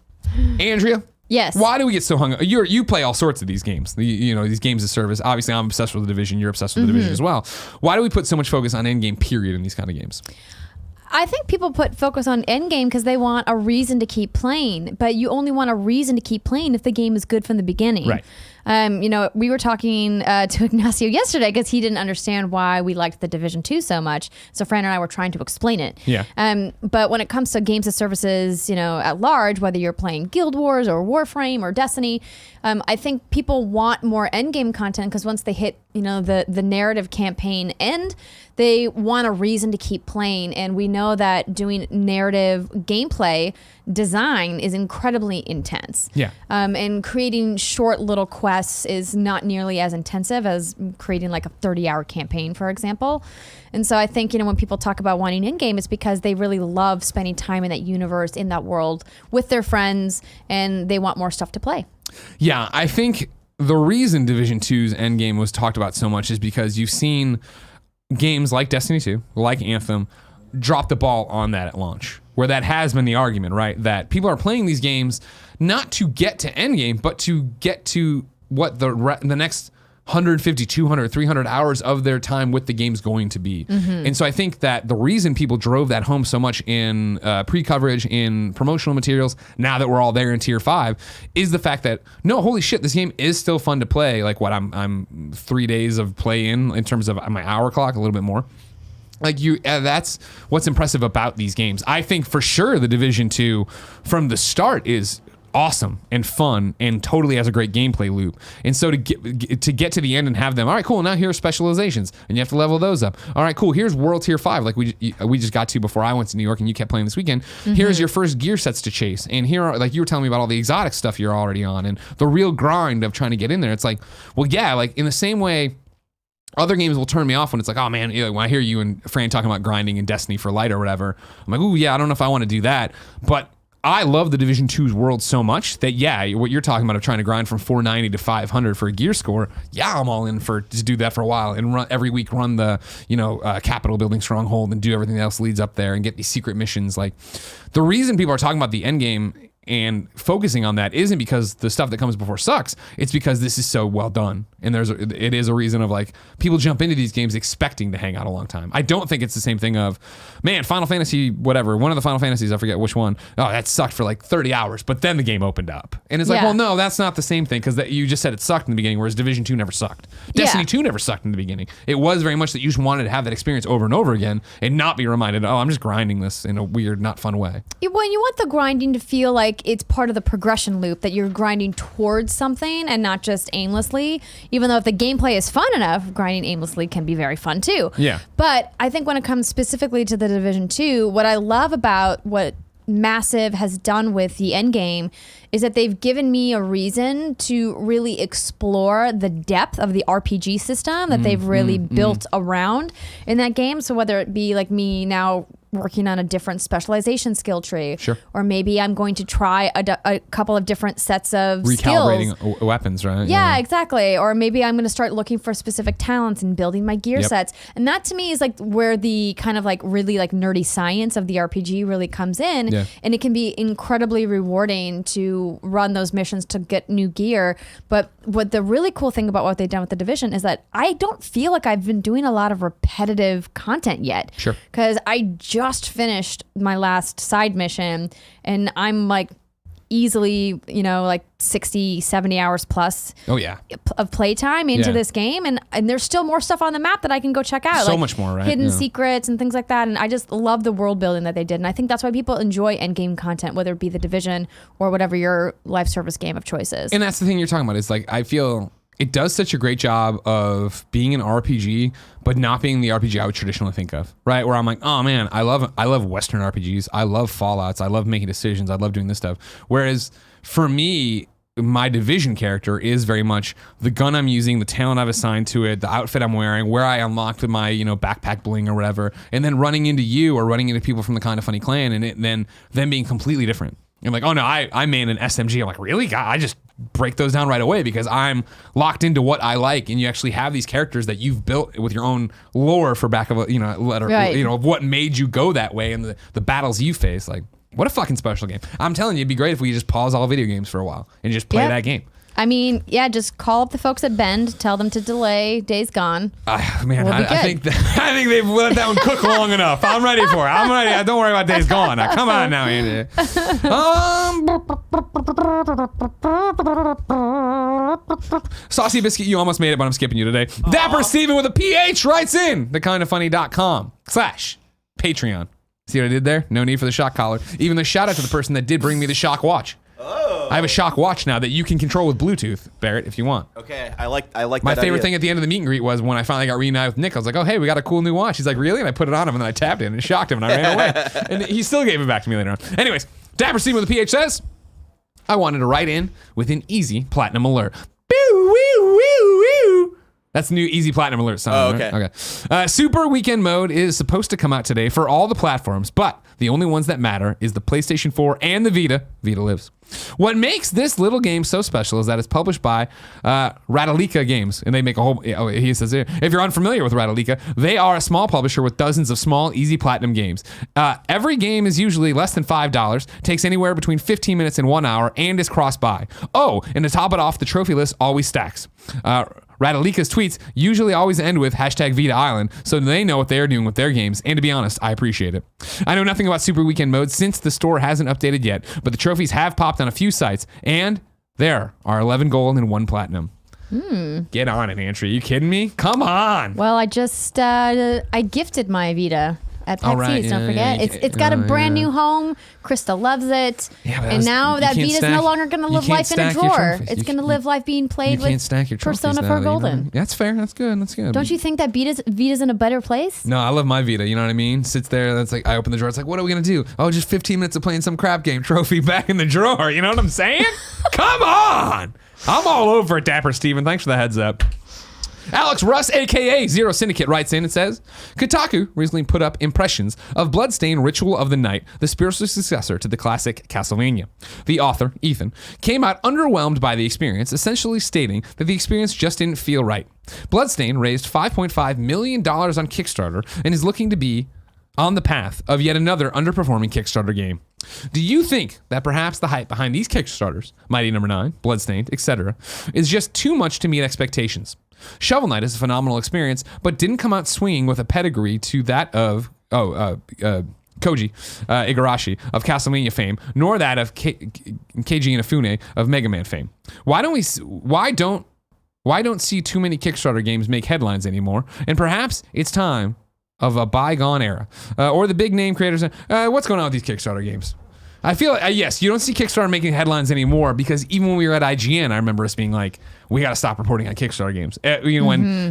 Andrea? Yes. Why do we get so hung up? You play all sorts of these games, these games of service. Obviously, I'm obsessed with the Division. You're obsessed with the Division as well. Why do we put so much focus on endgame period in these kind of games? I think people put focus on endgame because they want a reason to keep playing, but you only want a reason to keep playing if the game is good from the beginning. Right. We were talking to Ignacio yesterday because he didn't understand why we liked the Division 2 so much. So Fran and I were trying to explain it. Yeah. But when it comes to games of services, at large, whether you're playing Guild Wars or Warframe or Destiny, I think people want more endgame content because once they hit, the narrative campaign end, they want a reason to keep playing. And we know that doing narrative gameplay design is incredibly intense. Yeah. And creating short little quests is not nearly as intensive as creating like a 30-hour campaign, for example. And so I think, when people talk about wanting endgame, it's because they really love spending time in that universe, in that world with their friends, and they want more stuff to play. Yeah, I think the reason Division 2's endgame was talked about so much is because you've seen games like Destiny 2, like Anthem, drop the ball on that at launch, where that has been the argument, right? That people are playing these games not to get to endgame, but to get to what the next 150, 200, 300 hours of their time with the game's going to be. And so I think that the reason people drove that home so much in pre-coverage, in promotional materials, now that we're all there in Tier 5, is the fact that, no, holy shit, this game is still fun to play. Like I'm 3 days of play in terms of my hour clock, a little bit more. That's what's impressive about these games. I think for sure the Division 2 from the start is awesome and fun and totally has a great gameplay loop. And so to get to the end and have them, all right, cool, now here are specializations and you have to level those up. All right, cool, here's World Tier 5 like we just got to before I went to New York and you kept playing this weekend. Here's your first gear sets to chase. And here are, like you were telling me about all the exotic stuff you're already on and the real grind of trying to get in there. It's like, well, yeah, like in the same way other games will turn me off when it's like, oh man, when I hear you and Fran talking about grinding in Destiny for light or whatever, I'm like, ooh, yeah, I don't know if I want to do that. But I love the Division 2's world so much that, yeah, what you're talking about of trying to grind from 490 to 500 for a gear score, yeah, I'm all in to do that for a while and every week run the, Capitol building stronghold and do everything else leads up there and get these secret missions. Like, the reason people are talking about the end game and focusing on that isn't because the stuff that comes before sucks. It's because this is so well done. And it is a reason of like people jump into these games expecting to hang out a long time. I don't think it's the same thing of, man, Final Fantasy, whatever, one of the Final Fantasies, I forget which one. Oh, that sucked for like 30 hours, but then the game opened up. And it's like, well, no, that's not the same thing because you just said it sucked in the beginning, whereas Division 2 never sucked. Destiny 2 never sucked in the beginning. It was very much that you just wanted to have that experience over and over again and not be reminded, oh, I'm just grinding this in a weird, not fun way. When you want the grinding to feel like it's part of the progression loop, that you're grinding towards something and not just aimlessly, even though if the gameplay is fun enough, grinding aimlessly can be very fun too. Yeah. But I think when it comes specifically to the Division 2, what I love about what Massive has done with the end game is that they've given me a reason to really explore the depth of the RPG system that they've really built around in that game. So whether it be like me now working on a different specialization skill tree. Sure. Or maybe I'm going to try a couple of different sets of Recalibrating skills. weapons, right? Yeah, exactly. Or maybe I'm going to start looking for specific talents and building my gear sets. And that to me is like where the kind of like really like nerdy science of the RPG really comes in. Yeah. And it can be incredibly rewarding to run those missions to get new gear. But what the really cool thing about what they've done with The Division is that I don't feel like I've been doing a lot of repetitive content yet. Sure. Because I just finished my last side mission and I'm like easily, like 60, 70 hours plus of playtime into this game. And there's still more stuff on the map that I can go check out. So much more, right? Hidden secrets and things like that. And I just love the world building that they did. And I think that's why people enjoy endgame content, whether it be The Division or whatever your live service game of choice is. And that's the thing you're talking about is like, I feel it does such a great job of being an RPG, but not being the RPG I would traditionally think of, right? Where I'm like, oh man, I love Western RPGs. I love Fallouts. I love making decisions. I love doing this stuff. Whereas for me, my Division character is very much the gun I'm using, the talent I've assigned to it, the outfit I'm wearing, where I unlocked my, backpack bling or whatever, and then running into you or running into people from the Kinda Funny clan and it then being completely different. I'm like, oh no, I man an SMG. I'm like, really? God, I just break those down right away because I'm locked into what I like, and you actually have these characters that you've built with your own lore for back of a letter, right. Of what made you go that way and the battles you face. Like, what a fucking special game! I'm telling you, it'd be great if we just pause all video games for a while and just play that game. I mean, just call up the folks at Bend, tell them to delay Days Gone. Man, we'll I think they've let that one cook long enough. I'm ready for it. I'm ready. Don't worry about Days Gone. Now, come on now, Andy. Saucy Biscuit, you almost made it, but I'm skipping you today. Dapper Stephen with a PH writes in thekindafunny.com/Patreon. See what I did there? No need for the shock collar. Even the shout out to the person that did bring me the shock watch. I have a shock watch now that you can control with Bluetooth, Barrett, if you want. Okay, I like My that favorite idea. thing at the end of the meet and greet was when I finally got reunited with Nick. I was like, oh, hey, we got a cool new watch. He's like, really? And I put it on him, and then I tapped it, and it shocked him, and I ran away. And he still gave it back to me later on. Anyways, Dapper Stephen with a PH says, I wanted to write in with an easy platinum alert. Boo, woo, woo, woo. That's the new Easy Platinum Alert song. Oh, okay. Right? Okay. Super Weekend Mode is supposed to come out today for all the platforms, but the only ones that matter is the PlayStation 4 and the Vita. Vita lives. What makes this little game so special is that it's published by Radalika Games, and they make a whole. He says here, if you're unfamiliar with Radalika, they are a small publisher with dozens of small, easy platinum games. Every game is usually less than $5, takes anywhere between 15 minutes and 1 hour, and is cross-buy. Oh, and to top it off, the trophy list always stacks. Radalika's tweets usually always end with #Vita Island, so they know what they're doing with their games, and to be honest, I appreciate it. I know nothing about Super Weekend Mode since the store hasn't updated yet, but the trophies have popped on a few sites, and there are 11 gold and 1 platinum. Get on it, Andrea. You kidding me? Come on. Well, I just I gifted my Vita at PAX East, don't forget. It's got a brand new home. Krista loves it. Yeah, and now that Vita's no longer going to live life in a drawer. It's going to live life being played with Persona 4 Golden. That's fair. That's good. That's good. Don't you think that Vita's in a better place? No, I love my Vita. You know what I mean? Sits there. That's like, I open the drawer. It's like, what are we going to do? Oh, just 15 minutes of playing some crap game. Trophy back in the drawer. You know what I'm saying? Come on. I'm all over it, Dapper Stephen. Thanks for the heads up. Alex Russ, a.k.a. Zero Syndicate, writes in and says, Kotaku recently put up impressions of Bloodstained Ritual of the Night, the spiritual successor to the classic Castlevania. The author, Ethan, came out underwhelmed by the experience, essentially stating that the experience just didn't feel right. Bloodstained raised $5.5 million on Kickstarter and is looking to be on the path of yet another underperforming Kickstarter game. Do you think that perhaps the hype behind these Kickstarters, Mighty No. 9, Bloodstained, etc., is just too much to meet expectations? Shovel Knight is a phenomenal experience, but didn't come out swinging with a pedigree to that of Koji Igarashi of Castlevania fame, nor that of Keiji Inafune of Mega Man fame. Why don't see too many Kickstarter games make headlines anymore? And perhaps it's time of a bygone era, or the big name creators. What's going on with these Kickstarter games? I feel yes, you don't see Kickstarter making headlines anymore because even when we were at IGN, I remember us being like, we got to stop reporting on Kickstarter games.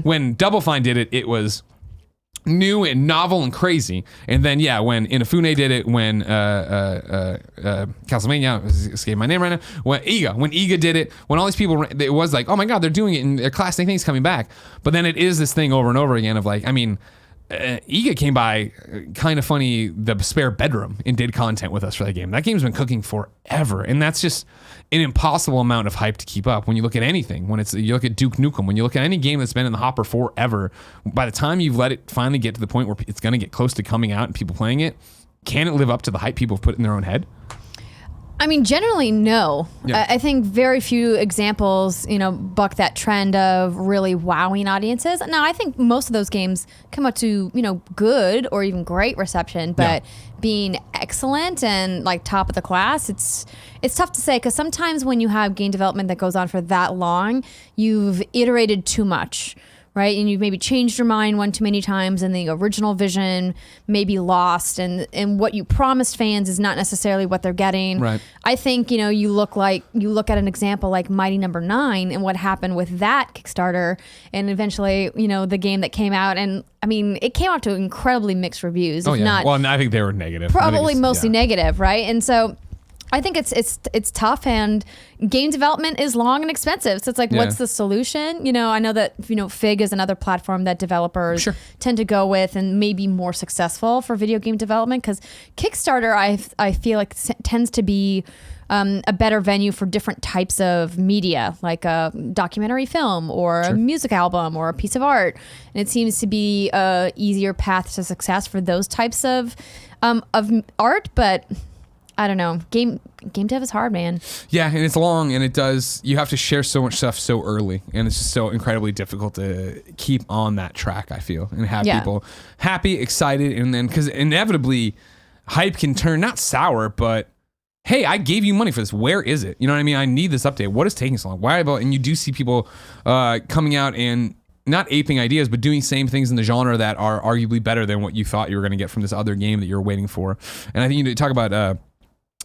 When Double Fine did it, it was new and novel and crazy. And then when Inafune did it, when Castlevania, escape my name right now, when Iga did it, when all these people, it was like, oh my god, they're doing it and they're classic things coming back. But then it is this thing over and over again of like, I mean, Iga came by kind of funny the spare bedroom and did content with us for that game. That game's been cooking forever, and that's just an impossible amount of hype to keep up when you look at anything. When you look at Duke Nukem, when you look at any game that's been in the hopper forever, by the time you've let it finally get to the point where it's going to get close to coming out and people playing it, can it live up to the hype people have put in their own head? I mean, generally, no. Yeah. I think very few examples, buck that trend of really wowing audiences. Now, I think most of those games come out to, good or even great reception, but being excellent and like top of the class, it's tough to say, because sometimes when you have game development that goes on for that long, you've iterated too much. Right, and you've maybe changed your mind one too many times, and the original vision may be lost, and what you promised fans is not necessarily what they're getting. Right. I think you look at an example like Mighty Number 9 and what happened with that Kickstarter, and eventually the game that came out, and I mean it came out to incredibly mixed reviews. Oh if yeah. not, Well, I think they were negative. probably mostly negative, right? And so I think it's tough, and game development is long and expensive. So it's like, what's the solution? I know that Fig is another platform that developers tend to go with and may be more successful for video game development, because Kickstarter I feel like tends to be a better venue for different types of media, like a documentary film or a music album or a piece of art, and it seems to be a easier path to success for those types of art, but. I don't know. Game dev is hard, man. Yeah, and it's long, and you have to share so much stuff so early, and it's just so incredibly difficult to keep on that track, I feel, and have people happy, excited, and then, because inevitably hype can turn not sour, but hey, I gave you money for this. Where is it? You know what I mean? I need this update. What is taking so long? Why about? And you do see people coming out and not aping ideas, but doing same things in the genre that are arguably better than what you thought you were going to get from this other game that you're waiting for. And I think you need to talk about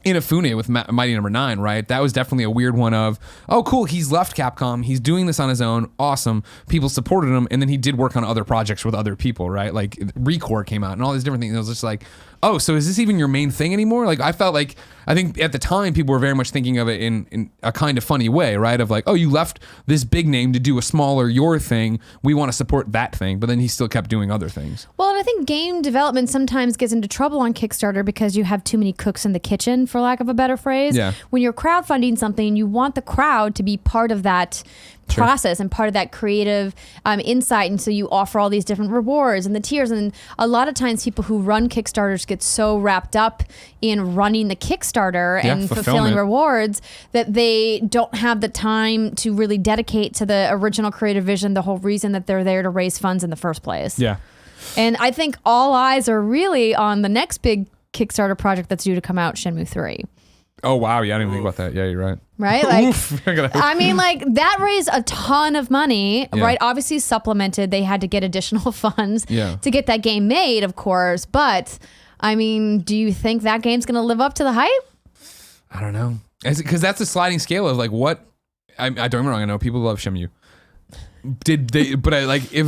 Inafune with Mighty Number 9, right? That was definitely a weird one of, oh, cool, he's left Capcom, he's doing this on his own, awesome, people supported him, and then he did work on other projects with other people, right? Like Recore came out and all these different things. It was just like, oh, so is this even your main thing anymore? Like, I think at the time people were very much thinking of it in a kind of funny way, right? Of like, oh, you left this big name to do a smaller your thing, we want to support that thing, but then he still kept doing other things. Well, and I think game development sometimes gets into trouble on Kickstarter because you have too many cooks in the kitchen, for lack of a better phrase. Yeah. When you're crowdfunding something, you want the crowd to be part of that process and part of that creative insight, and so you offer all these different rewards and the tiers, and a lot of times people who run Kickstarters get so wrapped up in running the Kickstarter and fulfilling rewards that they don't have the time to really dedicate to the original creative vision, the whole reason that they're there to raise funds in the first place. Yeah. And I think all eyes are really on the next big Kickstarter project that's due to come out, Shenmue 3. Oh, wow. Yeah, I didn't even think about that. Yeah, you're right. Right? Like, I mean, like, that raised a ton of money, right? Obviously supplemented. They had to get additional funds to get that game made, of course. But, I mean, do you think that game's going to live up to the hype? I don't know. Because that's a sliding scale of like what... I don't get me wrong. I know people love Shenmue. But I like if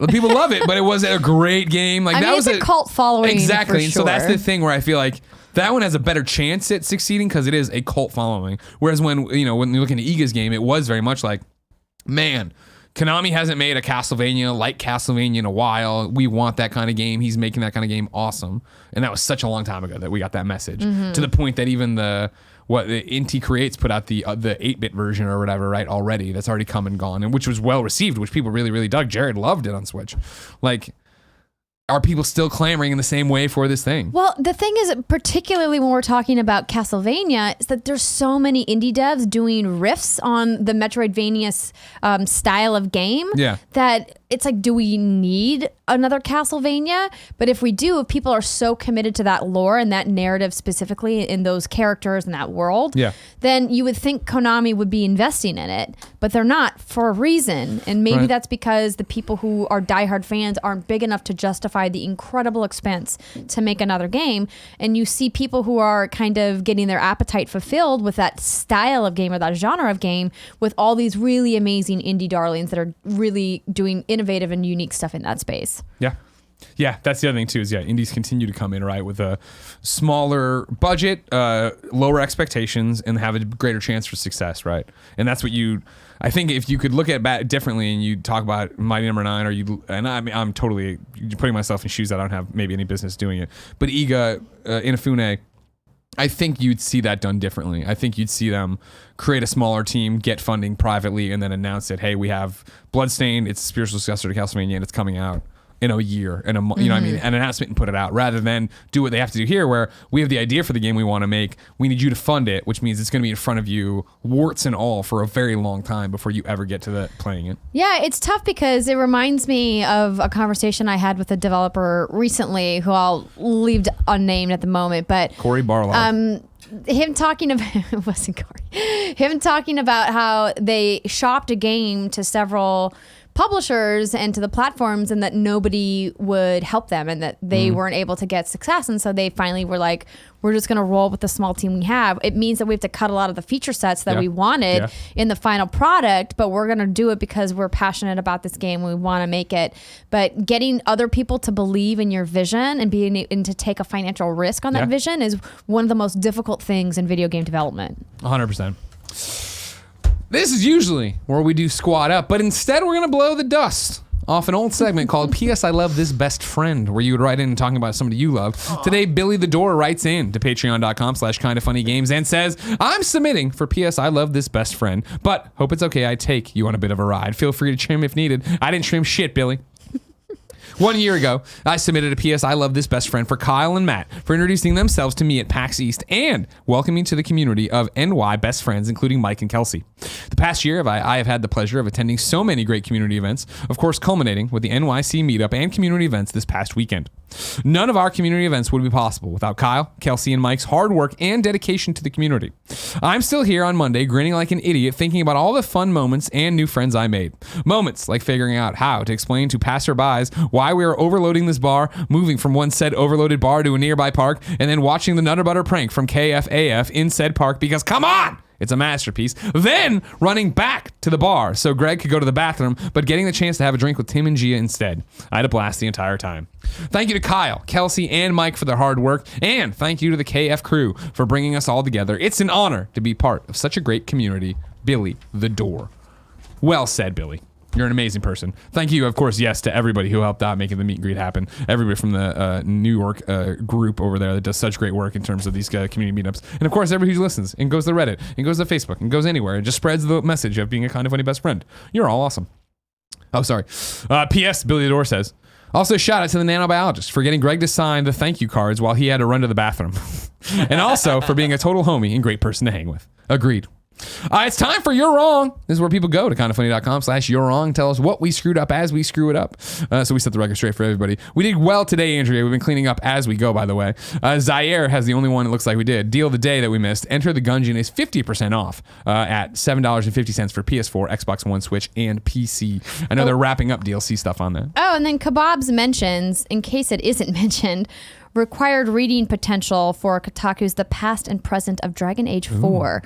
people love it, but it was a great game. Like, that was a cult following. Exactly. For and sure. so that's the thing where I feel like that one has a better chance at succeeding because it is a cult following. Whereas when you look into Iga's game, it was very much like, man, Konami hasn't made a Castlevania like Castlevania in a while. We want that kind of game. He's making that kind of game. Awesome. And that was such a long time ago that we got that message, to the point that even the Inti Creates put out the 8-bit version or whatever, right, already. That's already come and gone, and which was well received, which people really, really dug. Jared loved it on Switch. Like, are people still clamoring in the same way for this thing? Well, the thing is, particularly when we're talking about Castlevania, is that there's so many indie devs doing riffs on the Metroidvania style of game that it's like, do we need another Castlevania? But if we do, if people are so committed to that lore and that narrative specifically in those characters and that world, then you would think Konami would be investing in it, but they're not, for a reason. And maybe that's because the people who are diehard fans aren't big enough to justify the incredible expense to make another game. And you see people who are kind of getting their appetite fulfilled with that style of game or that genre of game with all these really amazing indie darlings that are really doing innovative and unique stuff in that space. Yeah. Yeah, that's the other thing too. Is indies continue to come in right with a smaller budget, lower expectations, and have a greater chance for success, right? And that's what I think if you could look at it differently and you talk about Mighty Number 9, I'm totally putting myself in shoes that I don't have maybe any business doing it. But Iga, Inafune, I think you'd see that done differently. I think you'd see them create a smaller team, get funding privately, and then announce it. Hey, we have Bloodstained. It's a spiritual successor to Castlevania, and it's coming out in a year, you know what I mean, an announcement and put it out, rather than do what they have to do here, where we have the idea for the game we want to make. We need you to fund it, which means it's going to be in front of you, warts and all, for a very long time before you ever get to playing it. Yeah, it's tough because it reminds me of a conversation I had with a developer recently, who I'll leave unnamed at the moment, but Corey Barlow. Him talking about it wasn't Corey. Him talking about how they shopped a game to several publishers and to the platforms, and that nobody would help them, and that they weren't able to get success, and so they finally were like, we're just going to roll with the small team we have. It means that we have to cut a lot of the feature sets that we wanted in the final product, but we're going to do it because we're passionate about this game. We want to make it. But getting other people to believe in your vision and to take a financial risk on that vision is one of the most difficult things in video game development. 100%. This is usually where we do Squad Up, but instead we're going to blow the dust off an old segment called P.S. I Love This Best Friend, where you would write in and talking about somebody you love. Today, Billy the Door writes in to patreon.com/kindafunnygames and says, I'm submitting for P.S. I Love This Best Friend, but hope it's okay I take you on a bit of a ride. Feel free to trim if needed. I didn't trim shit, Billy. 1 year ago, I submitted a P.S. I Love This Best Friend for Kyle and Matt for introducing themselves to me at PAX East and welcoming to the community of NY best friends, including Mike and Kelsey. The past year, I have had the pleasure of attending so many great community events, of course culminating with the NYC meetup and community events this past weekend. None of our community events would be possible without Kyle, Kelsey, and Mike's hard work and dedication to the community. I'm still here on Monday grinning like an idiot thinking about all the fun moments and new friends I made. Moments like figuring out how to explain to passerbys why we are overloading this bar, moving from one said overloaded bar to a nearby park, and then watching the Nutter Butter prank from KFAF in said park because, come on! It's a masterpiece. Then running back to the bar so Greg could go to the bathroom, but getting the chance to have a drink with Tim and Gia instead. I had a blast the entire time. Thank you to Kyle, Kelsey, and Mike for their hard work, and thank you to the KF crew for bringing us all together. It's an honor to be part of such a great community. Billy the Door. Well said, Billy. You're an amazing person. Thank you, of course, yes, to everybody who helped out making the meet and greet happen. Everybody from the New York group over there that does such great work in terms of these community meetups. And of course, everybody who listens and goes to Reddit and goes to Facebook and goes anywhere and just spreads the message of being a kind of funny best friend. You're all awesome. Oh, sorry. P.S. Billy the Door says, also shout out to the Nano Biologist for getting Greg to sign the thank you cards while he had to run to the bathroom. And also for being a total homie and great person to hang with. Agreed. It's time for You're Wrong. This is where people go to kindafunny.com/You're Wrong. Tell us what we screwed up as we screw it up. So we set the record straight for everybody. We did well today, Andrea. We've been cleaning up as we go, by the way. Zaire has the only one it looks like we did. Deal of the day that we missed. Enter the Gungeon is 50% off at $7.50 for PS4, Xbox One, Switch, and PC. I know they're wrapping up DLC stuff on that. Oh, and then Kebabs mentions, in case it isn't mentioned, required reading potential for Kotaku's The Past and Present of Dragon Age 4.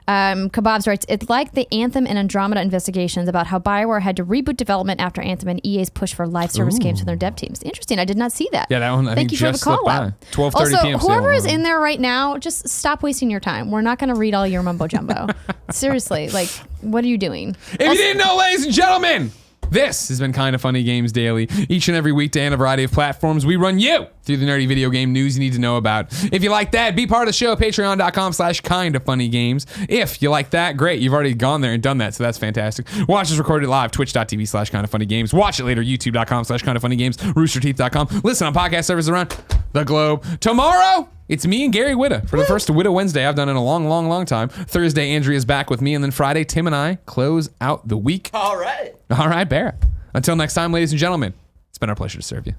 Kebabs writes, it's like the Anthem and Andromeda investigations about how BioWare had to reboot development after Anthem and EA's push for live service games from their dev teams. Interesting. I did not see that. Yeah, that one I Thank think you for just the call slipped by. out. 12:30 also, p.m. whoever is in there right now, just stop wasting your time. We're not going to read all your mumbo jumbo. Seriously, like, what are you doing? If you didn't know, ladies and gentlemen, this has been Kinda Funny Games Daily. Each and every weekday on a variety of platforms, we run you through the nerdy video game news you need to know about. If you like that, be part of the show, patreon.com/kindafunnygames. If you like that, great. You've already gone there and done that, so that's fantastic. Watch us recorded live, twitch.tv/kindafunnygames. Watch it later, youtube.com/kindafunnygames, roosterteeth.com. Listen on podcast services around the globe. Tomorrow, it's me and Gary Witta for the first Witta Wednesday I've done in a long time. Thursday, Andrea's back with me, and then Friday, Tim and I close out the week. All right. All right, Barrett. Until next time, ladies and gentlemen, it's been our pleasure to serve you.